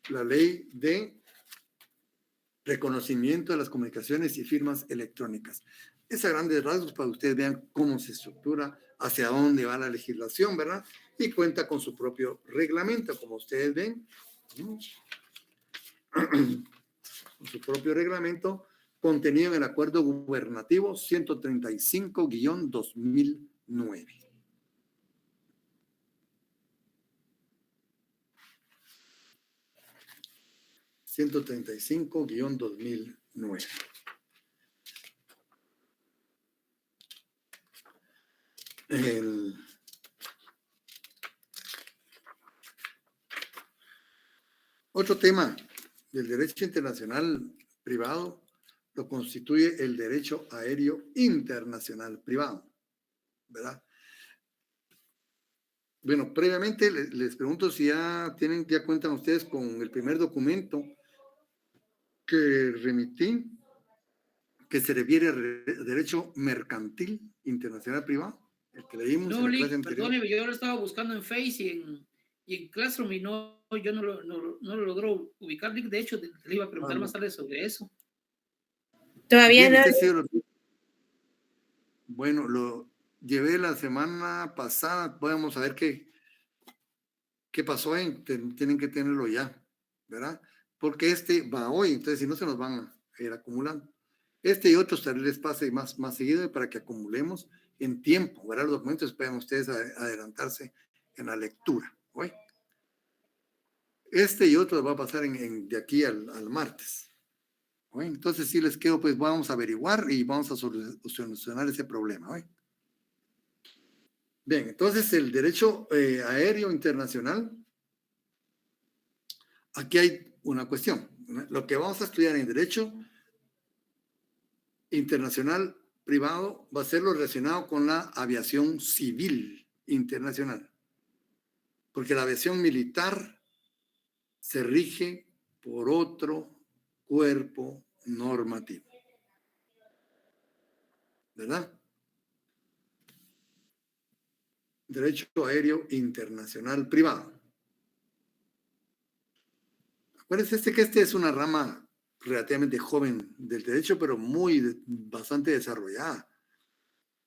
la ley de reconocimiento de las comunicaciones y firmas electrónicas. Es a grandes rasgos para que ustedes vean cómo se estructura, hacia dónde va la legislación, ¿verdad? Y cuenta con su propio reglamento, como ustedes ven. Con su propio reglamento contenido en el Acuerdo Gubernativo 135-2009. 135-2009. Otro tema del derecho internacional privado lo constituye el derecho aéreo internacional privado, ¿verdad? Bueno, previamente les pregunto si ya cuentan ustedes con el primer documento que remití, que se refiere a derecho mercantil internacional privado, el que leímos No, en la Lee, clase anterior. perdóneme, yo lo estaba buscando en Face y en Classroom y yo no lo logro ubicar. De hecho, le iba a preguntar más tarde sobre eso. Todavía no. Bueno, lo llevé la semana pasada. Vamos a ver qué pasó. Tienen que tenerlo ya, ¿verdad? Porque este va hoy, entonces si no se nos van a ir acumulando. Este y otros tal vez les pase más seguido para que acumulemos en tiempo, ¿verdad? Los documentos puedan ustedes adelantarse en la lectura, ¿oye? Este y otros va a pasar de aquí al martes. ¿Oye? Entonces, si les quedo, pues vamos a averiguar y vamos a solucionar ese problema, ¿oye? Bien, entonces el derecho aéreo internacional, aquí hay una cuestión. Lo que vamos a estudiar en derecho internacional privado va a ser lo relacionado con la aviación civil internacional, porque la aviación militar se rige por otro cuerpo normativo, ¿verdad? Derecho aéreo internacional privado. Acuérdense que este es una rama relativamente joven del derecho, pero bastante desarrollada.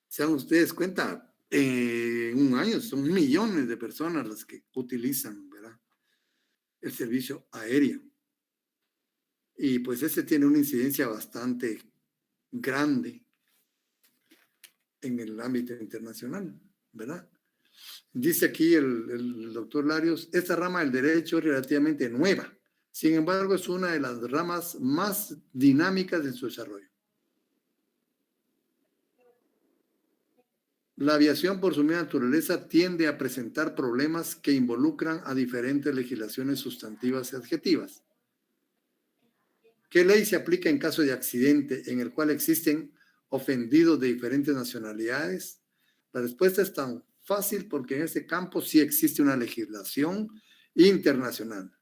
Se dan ustedes cuenta, en un año son millones de personas las que utilizan, ¿verdad?, el servicio aéreo. Y pues este tiene una incidencia bastante grande en el ámbito internacional, ¿verdad? Dice aquí el doctor Larios, esta rama del derecho es relativamente nueva. Sin embargo, es una de las ramas más dinámicas de su desarrollo. La aviación, por su misma naturaleza, tiende a presentar problemas que involucran a diferentes legislaciones sustantivas y adjetivas. ¿Qué ley se aplica en caso de accidente en el cual existen ofendidos de diferentes nacionalidades? La respuesta es tan fácil porque en este campo sí existe una legislación internacional.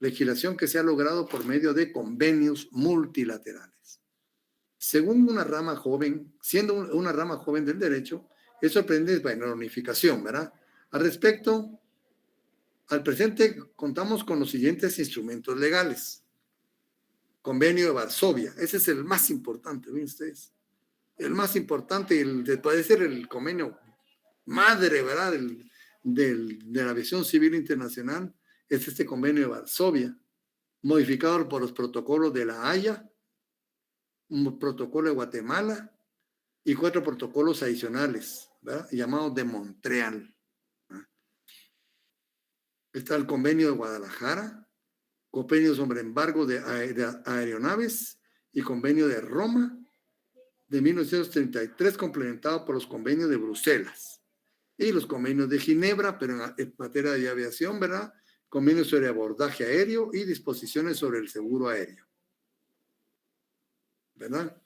Legislación que se ha logrado por medio de convenios multilaterales. Según una rama joven, siendo una rama joven del derecho, es sorprendente, bueno, la unificación, ¿verdad? Al respecto, al presente contamos con los siguientes instrumentos legales. Convenio de Varsovia, ese es el más importante, ¿ven ustedes? El más importante, puede ser el convenio madre, ¿verdad?, de la aviación civil internacional, es este convenio de Varsovia, modificado por los protocolos de La Haya, un protocolo de Guatemala y 4 protocolos adicionales, ¿verdad?, llamados de Montreal. Está el convenio de Guadalajara, convenio sobre embargo de aeronaves y convenio de Roma de 1933, complementado por los convenios de Bruselas y los convenios de Ginebra, pero en materia de aviación, ¿verdad?, convenios sobre abordaje aéreo y disposiciones sobre el seguro aéreo, ¿verdad?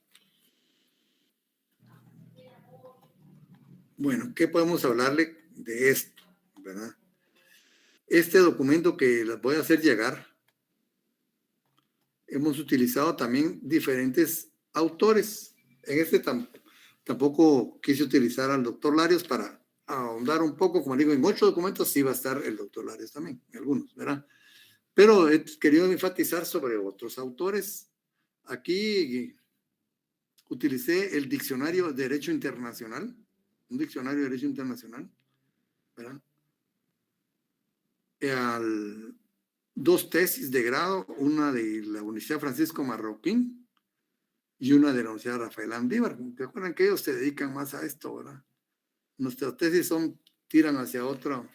Bueno, ¿qué podemos hablarle de esto, verdad? Este documento que les voy a hacer llegar, hemos utilizado también diferentes autores. En este tampoco quise utilizar al doctor Larios para ahondar un poco, como digo, en 8 documentos sí va a estar el doctor Larios también, en algunos, ¿verdad? Pero he querido enfatizar sobre otros autores. Aquí utilicé el diccionario de Derecho Internacional, un diccionario de Derecho Internacional, ¿verdad? 2 tesis de grado, una de la Universidad Francisco Marroquín y una de la Universidad Rafael Andívar. Recuerden que ellos se dedican más a esto, ¿verdad? Nuestras tesis tiran hacia otro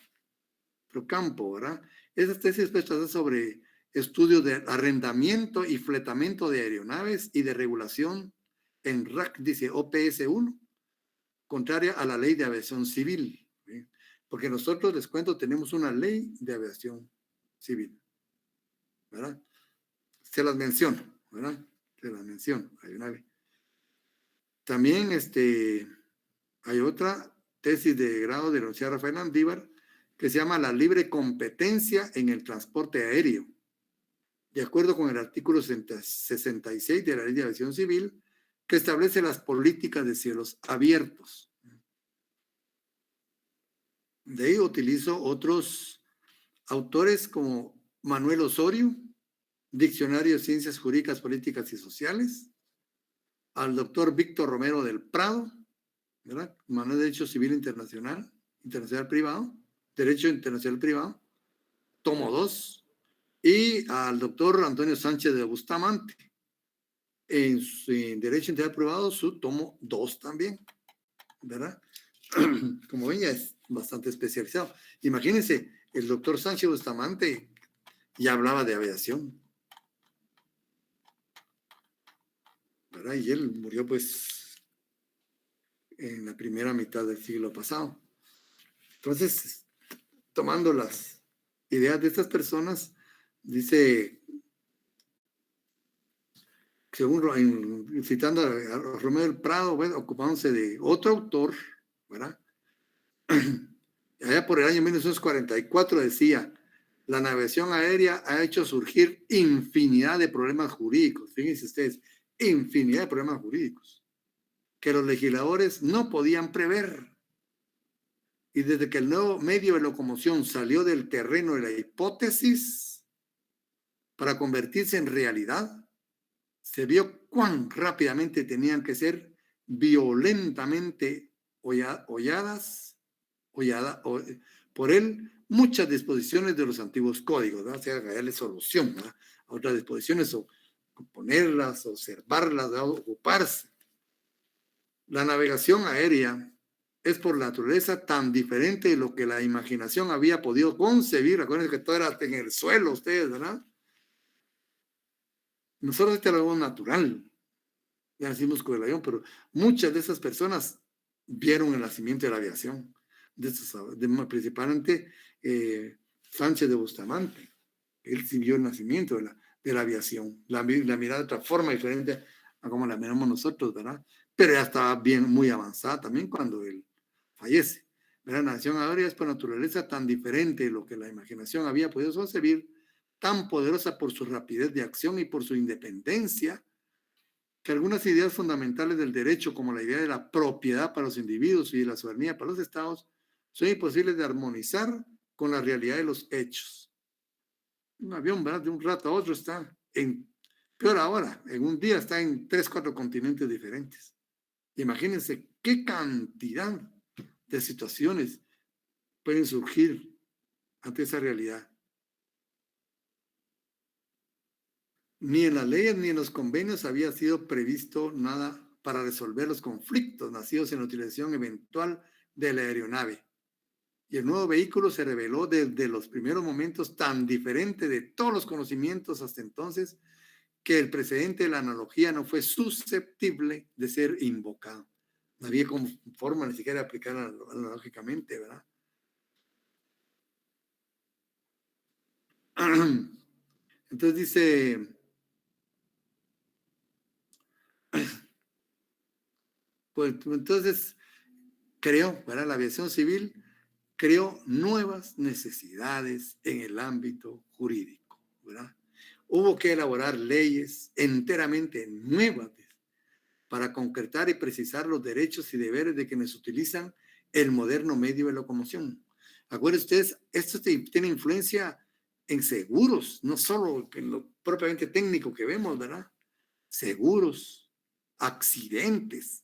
campo, ¿verdad? Esas tesis pues tratan sobre estudio de arrendamiento y fletamento de aeronaves y de regulación en RAC, dice OPS-1, contraria a la ley de aviación civil. ¿Sí? Porque nosotros, les cuento, tenemos una ley de aviación civil, ¿verdad? Se las menciono, ¿verdad? Se las menciono. Hay una ley. También hay otra tesis de grado de la Universidad Rafael Andívar que se llama la libre competencia en el transporte aéreo. De acuerdo con el artículo 66 de la Ley de Aviación Civil, que establece las políticas de cielos abiertos. De ahí utilizo otros autores como Manuel Osorio, Diccionario de Ciencias Jurídicas, Políticas y Sociales, al doctor Víctor Romero del Prado, ¿verdad? Manuel de Derecho Civil Internacional, Internacional Privado, Derecho Internacional Privado, tomo 2, y al doctor Antonio Sánchez de Bustamante, en Derecho Internacional Privado, su tomo 2 también, ¿verdad? Como ven, ya es bastante especializado. Imagínense, el doctor Sánchez Bustamante ya hablaba de aviación, ¿verdad? Y él murió, pues, en la primera mitad del siglo pasado. Entonces, tomando las ideas de estas personas, dice, según citando a Romero del Prado, ¿ves? Ocupándose de otro autor, ¿verdad? Allá por el año 1944 decía, la navegación aérea ha hecho surgir infinidad de problemas jurídicos, fíjense ustedes, infinidad de problemas jurídicos, que los legisladores no podían prever. Y desde que el nuevo medio de locomoción salió del terreno de la hipótesis para convertirse en realidad, se vio cuán rápidamente tenían que ser violentamente holladas por él muchas disposiciones de los antiguos códigos, ¿verdad? O sea, darle solución, ¿verdad? A otras disposiciones, o ponerlas, observarlas, ¿verdad? Ocuparse. La navegación aérea es por naturaleza tan diferente de lo que la imaginación había podido concebir. Recuerden que todo era en el suelo, ustedes, ¿verdad? Nosotros este era algo natural, ya nacimos con el avión, pero muchas de esas personas vieron el nacimiento de la aviación, principalmente Sánchez de Bustamante. Él sí vio el nacimiento de la aviación, la mirada de otra forma diferente a como la miramos nosotros, ¿verdad? Pero ya estaba bien, muy avanzada también cuando él fallece. La nación aérea es por naturaleza tan diferente de lo que la imaginación había podido concebir, tan poderosa por su rapidez de acción y por su independencia, que algunas ideas fundamentales del derecho, como la idea de la propiedad para los individuos y de la soberanía para los estados, son imposibles de armonizar con la realidad de los hechos. Un avión, ¿verdad? De un rato a otro está peor ahora, en un día está en 3, 4 continentes diferentes. Imagínense qué cantidad de situaciones pueden surgir ante esa realidad. Ni en las leyes ni en los convenios había sido previsto nada para resolver los conflictos nacidos en la utilización eventual de la aeronave. Y el nuevo vehículo se reveló desde los primeros momentos tan diferente de todos los conocimientos hasta entonces que el precedente de la analogía no fue susceptible de ser invocado. No había como forma ni siquiera de aplicar analógicamente, ¿verdad? Entonces dice, pues entonces creó, ¿verdad? La aviación civil creó nuevas necesidades en el ámbito jurídico, ¿verdad? Hubo que elaborar leyes enteramente nuevas para concretar y precisar los derechos y deberes de quienes utilizan el moderno medio de locomoción. Acuérdense ustedes, esto tiene influencia en seguros, no solo en lo propiamente técnico que vemos, ¿verdad? Seguros, accidentes,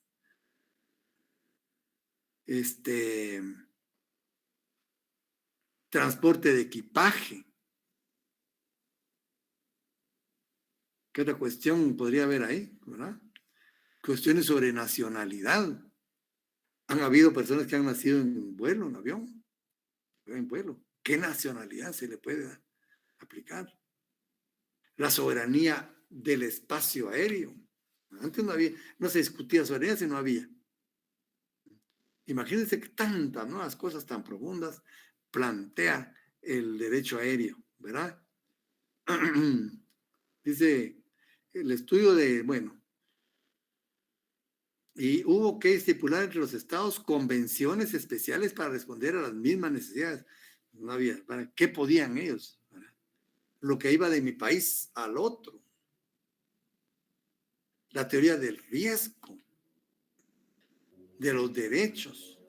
transporte de equipaje. ¿Qué otra cuestión podría haber ahí, verdad? Cuestiones sobre nacionalidad. Han habido personas que han nacido en vuelo, en avión, en vuelo. ¿Qué nacionalidad se le puede aplicar? la soberanía del espacio aéreo. Antes no se discutía soberanía si no había. Imagínense que tantas nuevas cosas tan profundas plantea el derecho aéreo, ¿verdad? Dice el estudio y hubo que estipular entre los estados convenciones especiales para responder a las mismas necesidades. No había, ¿verdad? ¿Qué podían ellos? ¿Verdad? Lo que iba de mi país al otro. La teoría del riesgo, de los derechos.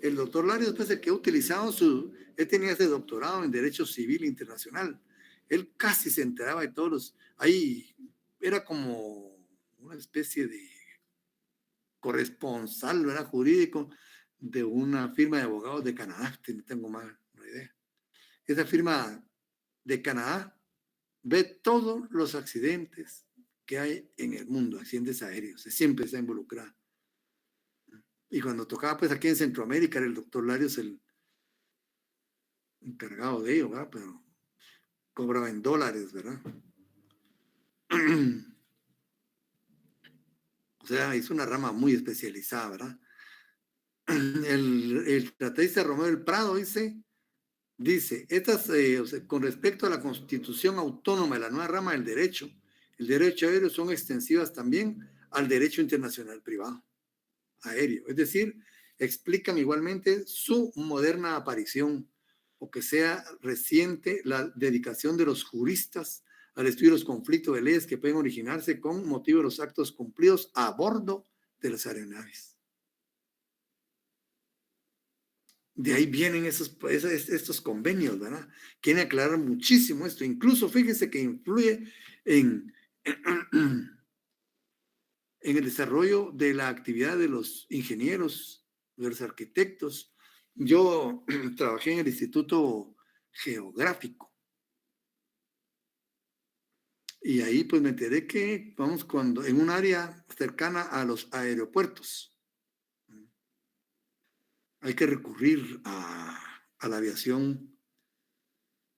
El doctor Larios, pues, el que ha utilizado él tenía ese doctorado en Derecho Civil Internacional. Él casi se enteraba de todos ahí era como una especie de corresponsal, ¿verdad? Jurídico de una firma de abogados de Canadá, no tengo más idea. Esa firma de Canadá ve todos los accidentes que hay en el mundo, accidentes aéreos, siempre está involucrado. Y cuando tocaba, pues aquí en Centroamérica, era el doctor Larios el encargado de ello, ¿verdad? Pero cobraba en dólares, ¿verdad? O sea, es una rama muy especializada, ¿verdad? El tratadista Romero del Prado dice, con respecto a la Constitución Autónoma de la nueva rama del derecho, el derecho aéreo son extensivas también al derecho internacional privado aéreo. Es decir, explican igualmente su moderna aparición o que sea reciente la dedicación de los juristas al estudio de los conflictos de leyes que pueden originarse con motivo de los actos cumplidos a bordo de las aeronaves. De ahí vienen estos convenios, ¿verdad? Quieren aclarar muchísimo esto. Incluso fíjense que influye en el desarrollo de la actividad de los ingenieros, de los arquitectos. Yo trabajé en el Instituto Geográfico y ahí pues me enteré que vamos en un área cercana a los aeropuertos hay que recurrir a la aviación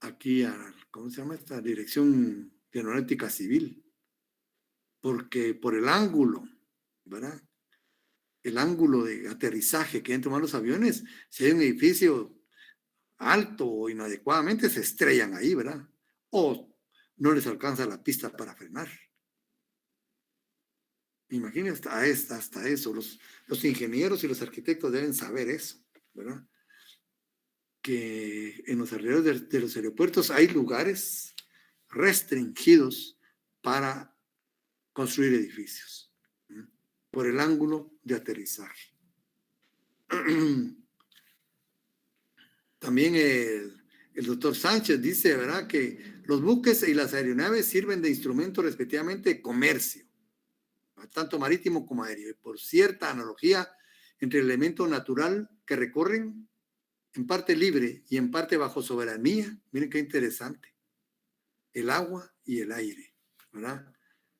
aquí, ¿cómo se llama esta? Dirección de Aeronáutica Civil, porque por el ángulo, ¿verdad? El ángulo de aterrizaje que deben tomar los aviones, si hay un edificio alto o inadecuadamente, se estrellan ahí, ¿verdad? O no les alcanza la pista para frenar. Imagínense hasta eso. Los ingenieros y los arquitectos deben saber eso, ¿verdad? Que en los alrededores de los aeropuertos hay lugares restringidos para construir edificios por el ángulo de aterrizaje. También el doctor Sánchez dice, ¿verdad?, que los buques y las aeronaves sirven de instrumento respectivamente de comercio, tanto marítimo como aéreo, y por cierta analogía entre el elemento natural que recorren, en parte libre y en parte bajo soberanía. Miren qué interesante. El agua y el aire, ¿verdad?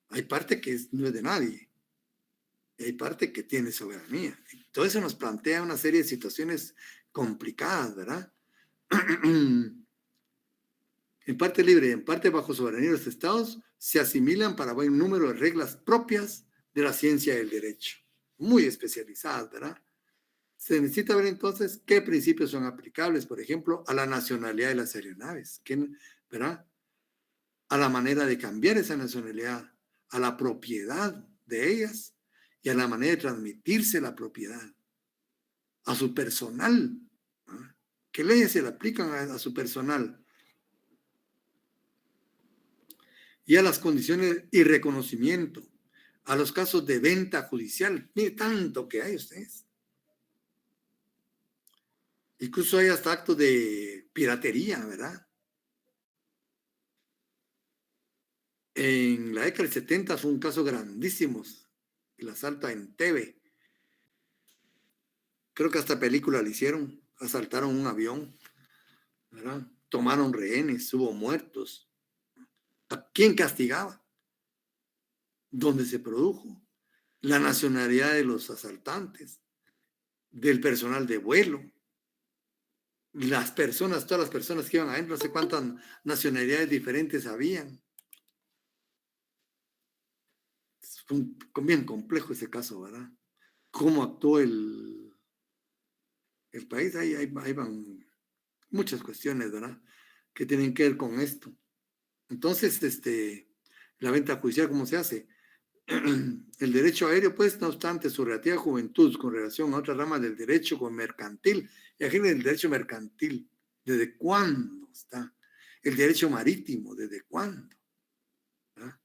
Hay parte que no es de nadie. Y hay parte que tiene soberanía. Todo eso nos plantea una serie de situaciones complicadas, ¿verdad? En parte libre y en parte bajo soberanía de los estados se asimilan para buen número de reglas propias de la ciencia del derecho. Muy especializadas, ¿verdad? Se necesita ver entonces qué principios son aplicables, por ejemplo, a la nacionalidad de las aeronaves, ¿verdad? A la manera de cambiar esa nacionalidad, a la propiedad de ellas y a la manera de transmitirse la propiedad, a su personal. ¿Ah? ¿Qué leyes se le aplican a su personal? Y a las condiciones y reconocimiento, a los casos de venta judicial. Mire, tanto que hay ustedes. Incluso hay hasta actos de piratería, ¿verdad? En la década del 70 fue un caso grandísimo, el asalto a Entebbe. Creo que hasta película le hicieron, asaltaron un avión, ¿verdad? Tomaron rehenes, hubo muertos. ¿A quién castigaba? ¿Dónde se produjo? La nacionalidad de los asaltantes, del personal de vuelo, todas las personas que iban adentro, no sé cuántas nacionalidades diferentes habían. bien complejo ese caso, ¿verdad? Cómo actuó el país, ahí van muchas cuestiones, ¿verdad? Que tienen que ver con esto. Entonces, la venta judicial, ¿cómo se hace? El derecho aéreo, pues, no obstante su relativa juventud con relación a otras ramas del derecho con mercantil, imagínense el derecho mercantil, ¿desde cuándo está? El derecho marítimo, ¿desde cuándo? ¿verdad?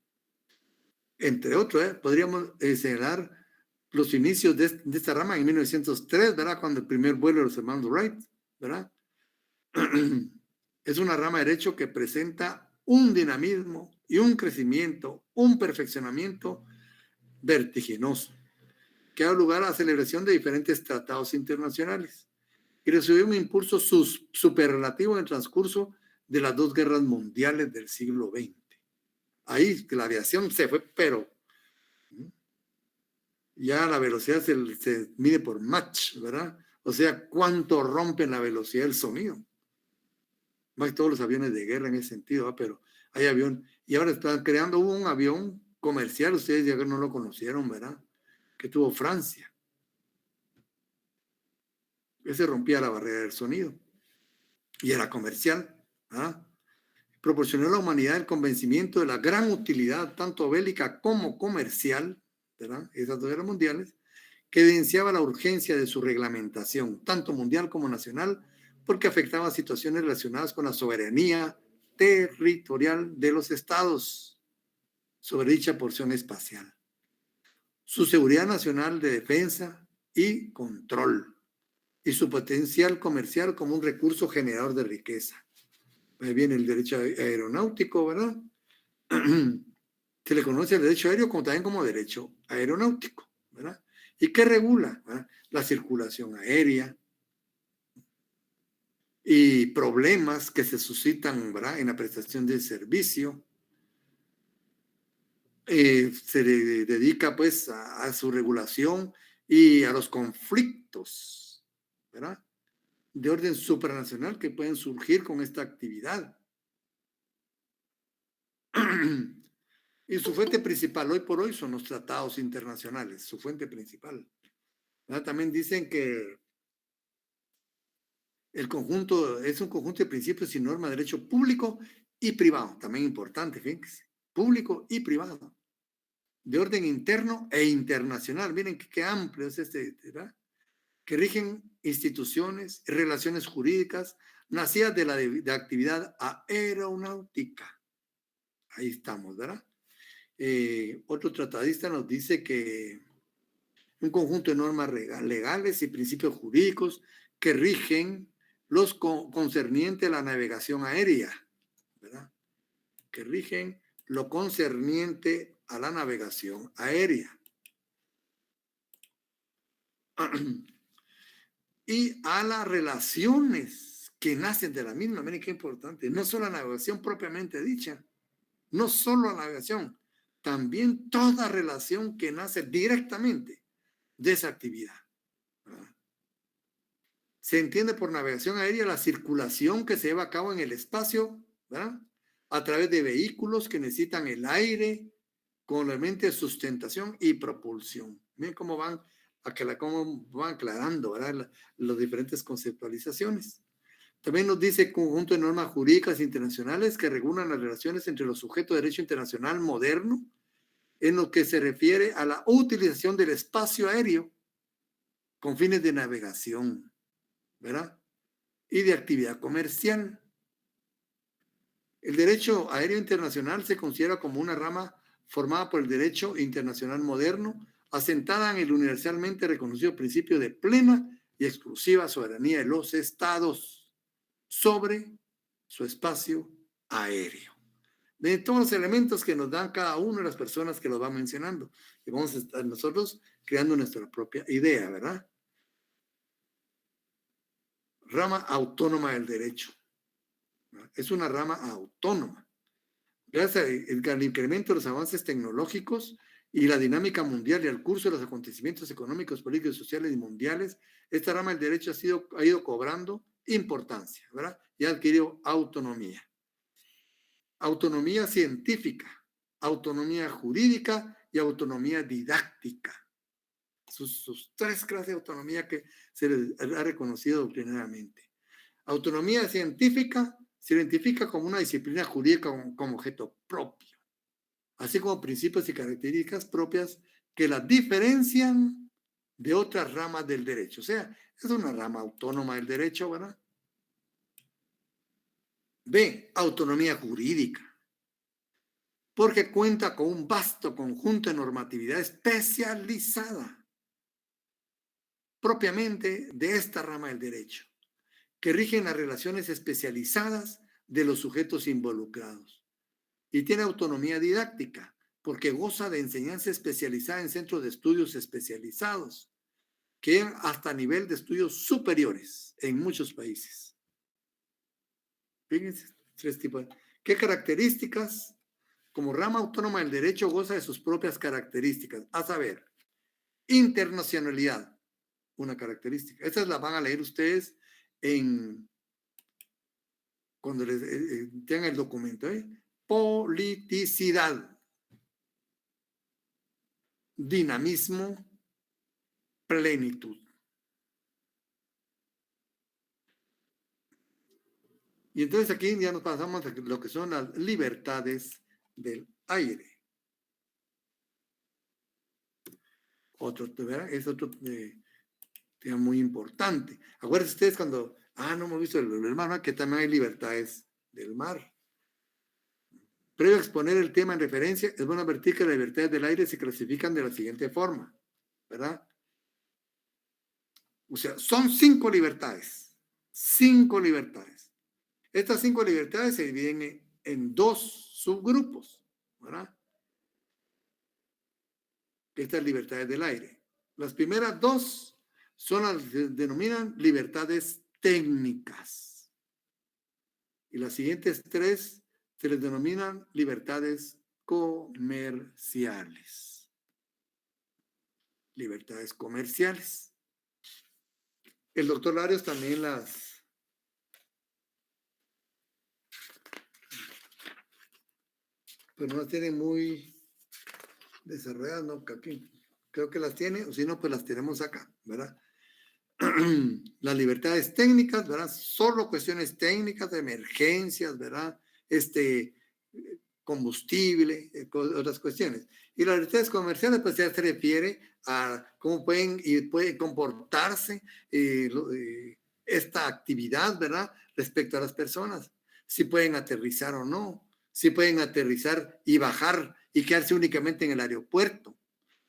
Entre otros, podríamos señalar los inicios de esta rama en 1903, ¿verdad? Cuando el primer vuelo de los hermanos Wright, ¿verdad? Es una rama de derecho que presenta un dinamismo y un crecimiento, un perfeccionamiento vertiginoso, que ha dado lugar a la celebración de diferentes tratados internacionales y recibió un impulso superlativo en el transcurso de las dos guerras mundiales del siglo XX. Ahí la aviación se fue, pero ya la velocidad se mide por Mach, ¿verdad? O sea, cuánto rompen la velocidad del sonido. Más que todos los aviones de guerra en ese sentido, ¿verdad? Pero hay avión, y ahora están creando un avión comercial, ustedes ya no lo conocieron, ¿verdad? Que tuvo Francia. Ese rompía la barrera del sonido y era comercial. ¿verdad? Proporcionó a la humanidad el convencimiento de la gran utilidad, tanto bélica como comercial, ¿verdad? Esas dos guerras mundiales, que evidenciaba la urgencia de su reglamentación, tanto mundial como nacional, porque afectaba situaciones relacionadas con la soberanía territorial de los estados sobre dicha porción espacial, su seguridad nacional de defensa y control, y su potencial comercial como un recurso generador de riqueza. Ahí viene el derecho aeronáutico, ¿verdad? Se le conoce el derecho aéreo como también como derecho aeronáutico, ¿verdad? ¿Y qué regula? ¿verdad? La circulación aérea y problemas que se suscitan, ¿verdad? En la prestación del servicio. Se le dedica pues a su regulación y a los conflictos, ¿verdad? De orden supranacional que pueden surgir con esta actividad. Y su fuente principal hoy por hoy son los tratados internacionales, su fuente principal. ¿verdad? También dicen que el conjunto es un conjunto de principios y normas de derecho público y privado, también importante, fíjense, público y privado, de orden interno e internacional. Miren qué amplio es ¿verdad? Que rigen instituciones y relaciones jurídicas nacidas de la actividad aeronáutica. Ahí estamos, ¿verdad? Otro tratadista nos dice que un conjunto de normas legales y principios jurídicos que rigen los concernientes a la navegación aérea, ¿verdad? Que rigen lo concerniente a la navegación aérea. Y a las relaciones que nacen de la misma. Miren qué importante. No solo la navegación propiamente dicha, no solo la navegación, también toda relación que nace directamente de esa actividad. ¿verdad? Se entiende por navegación aérea la circulación que se lleva a cabo en el espacio, ¿verdad? A través de vehículos que necesitan el aire con elementos de sustentación y propulsión. Miren cómo van aclarando, ¿verdad? Las diferentes conceptualizaciones. También nos dice conjunto de normas jurídicas internacionales que regulan las relaciones entre los sujetos de derecho internacional moderno en lo que se refiere a la utilización del espacio aéreo con fines de navegación, ¿verdad? Y de actividad comercial. El derecho aéreo internacional se considera como una rama formada por el derecho internacional moderno, asentada en el universalmente reconocido principio de plena y exclusiva soberanía de los estados sobre su espacio aéreo. De todos los elementos que nos dan cada una de las personas que los va mencionando. Y vamos a estar nosotros creando nuestra propia idea, ¿verdad? Rama autónoma del derecho. Es una rama autónoma. Gracias al incremento de los avances tecnológicos y la dinámica mundial y al curso de los acontecimientos económicos, políticos, sociales y mundiales, esta rama del derecho ha ido cobrando importancia, ¿verdad? Y ha adquirido autonomía. Autonomía científica, autonomía jurídica y autonomía didáctica. Sus 3 clases de autonomía que se les ha reconocido doctrinariamente. Autonomía científica se identifica como una disciplina jurídica como objeto propio, así como principios y características propias que la diferencian de otras ramas del derecho. O sea, es una rama autónoma del derecho, ¿verdad? B, autonomía jurídica, porque cuenta con un vasto conjunto de normatividad especializada propiamente de esta rama del derecho, que rigen las relaciones especializadas de los sujetos involucrados. Y tiene autonomía didáctica, porque goza de enseñanza especializada en centros de estudios especializados, que llegan hasta nivel de estudios superiores en muchos países. Fíjense, 3 tipos. ¿Qué características? Como rama autónoma del derecho goza de sus propias características, a saber, internacionalidad, una característica. Estas las van a leer ustedes cuando les tengan el documento. Politicidad, dinamismo, plenitud. Y entonces aquí ya nos pasamos a lo que son las libertades del aire. ¿Verdad? Es otro tema muy importante. Acuérdense ustedes cuando, no hemos visto el mar, ¿no? Que también hay libertades del mar. Previo a exponer el tema en referencia, es bueno advertir que las libertades del aire se clasifican de la siguiente forma, ¿verdad? O sea, son 5 libertades. 5 libertades. Estas 5 libertades se dividen en 2 subgrupos, ¿verdad? Estas libertades del aire. Las primeras 2 son las que se denominan libertades técnicas. Y las siguientes 3 se les denominan libertades comerciales. Libertades comerciales. El doctor Larios también pues no las tiene muy desarrolladas, ¿no? Aquí creo que las tiene, o si no, pues las tenemos acá, ¿verdad? Las libertades técnicas, ¿verdad? Solo cuestiones técnicas, de emergencias, ¿verdad? Combustible, otras cuestiones. Y las libertades comerciales, pues ya se refiere a cómo pueden comportarse esta actividad, ¿verdad? Respecto a las personas. Si pueden aterrizar o no, si pueden aterrizar y bajar y quedarse únicamente en el aeropuerto,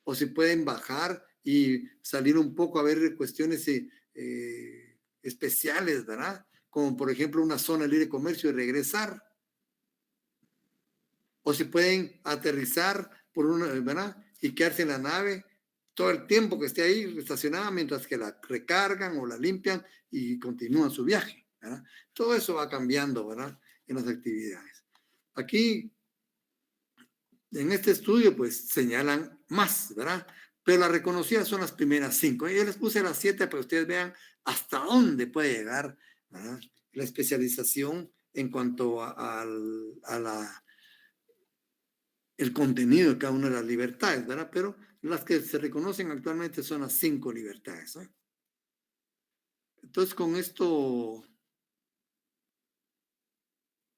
o si pueden bajar y salir un poco a ver cuestiones especiales, ¿verdad? Como por ejemplo una zona de libre comercio y regresar. O si pueden aterrizar ¿verdad? Y quedarse en la nave todo el tiempo que esté ahí estacionada mientras que la recargan o la limpian y continúan su viaje, ¿verdad? Todo eso va cambiando, ¿verdad? En las actividades. Aquí, en este estudio, pues señalan más, ¿verdad? Pero las reconocidas son las primeras 5. Yo les puse las 7 para que ustedes vean hasta dónde puede llegar, ¿verdad? La especialización en cuanto el contenido de cada una de las libertades, ¿verdad? Pero las que se reconocen actualmente son las 5 libertades, ¿eh? Entonces, con esto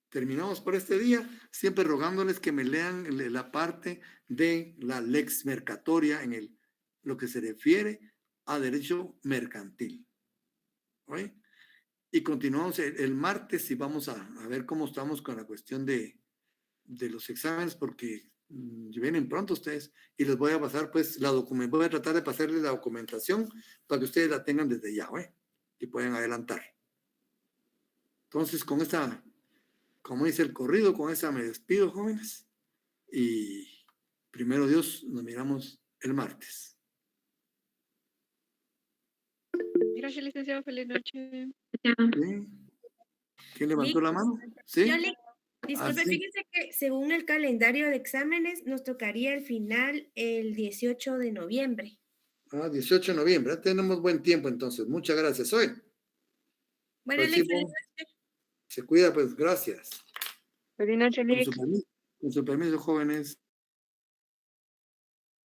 terminamos por este día, siempre rogándoles que me lean la parte de la lex mercatoria en lo que se refiere a derecho mercantil. ¿Oye? Y continuamos el martes y vamos a ver cómo estamos con la cuestión de los exámenes, porque vienen pronto ustedes y les voy a pasar pues la documentación, voy a tratar de pasarles la documentación para que ustedes la tengan desde ya, ¿eh? Y puedan adelantar. Entonces, con esta, como dice el corrido, con esta me despido, jóvenes, y primero Dios, nos miramos el martes. Gracias, licenciado. Feliz noche. ¿Sí? ¿Quién levantó la mano? ¿Sí? Disculpe, sí. fíjese que según el calendario de exámenes nos tocaría el final el 18 de noviembre. 18 de noviembre. Tenemos buen tiempo entonces. Muchas gracias. Hoy. Bueno, Pues, se cuida, pues gracias. Feliz noche, Lick. Con su permiso, jóvenes.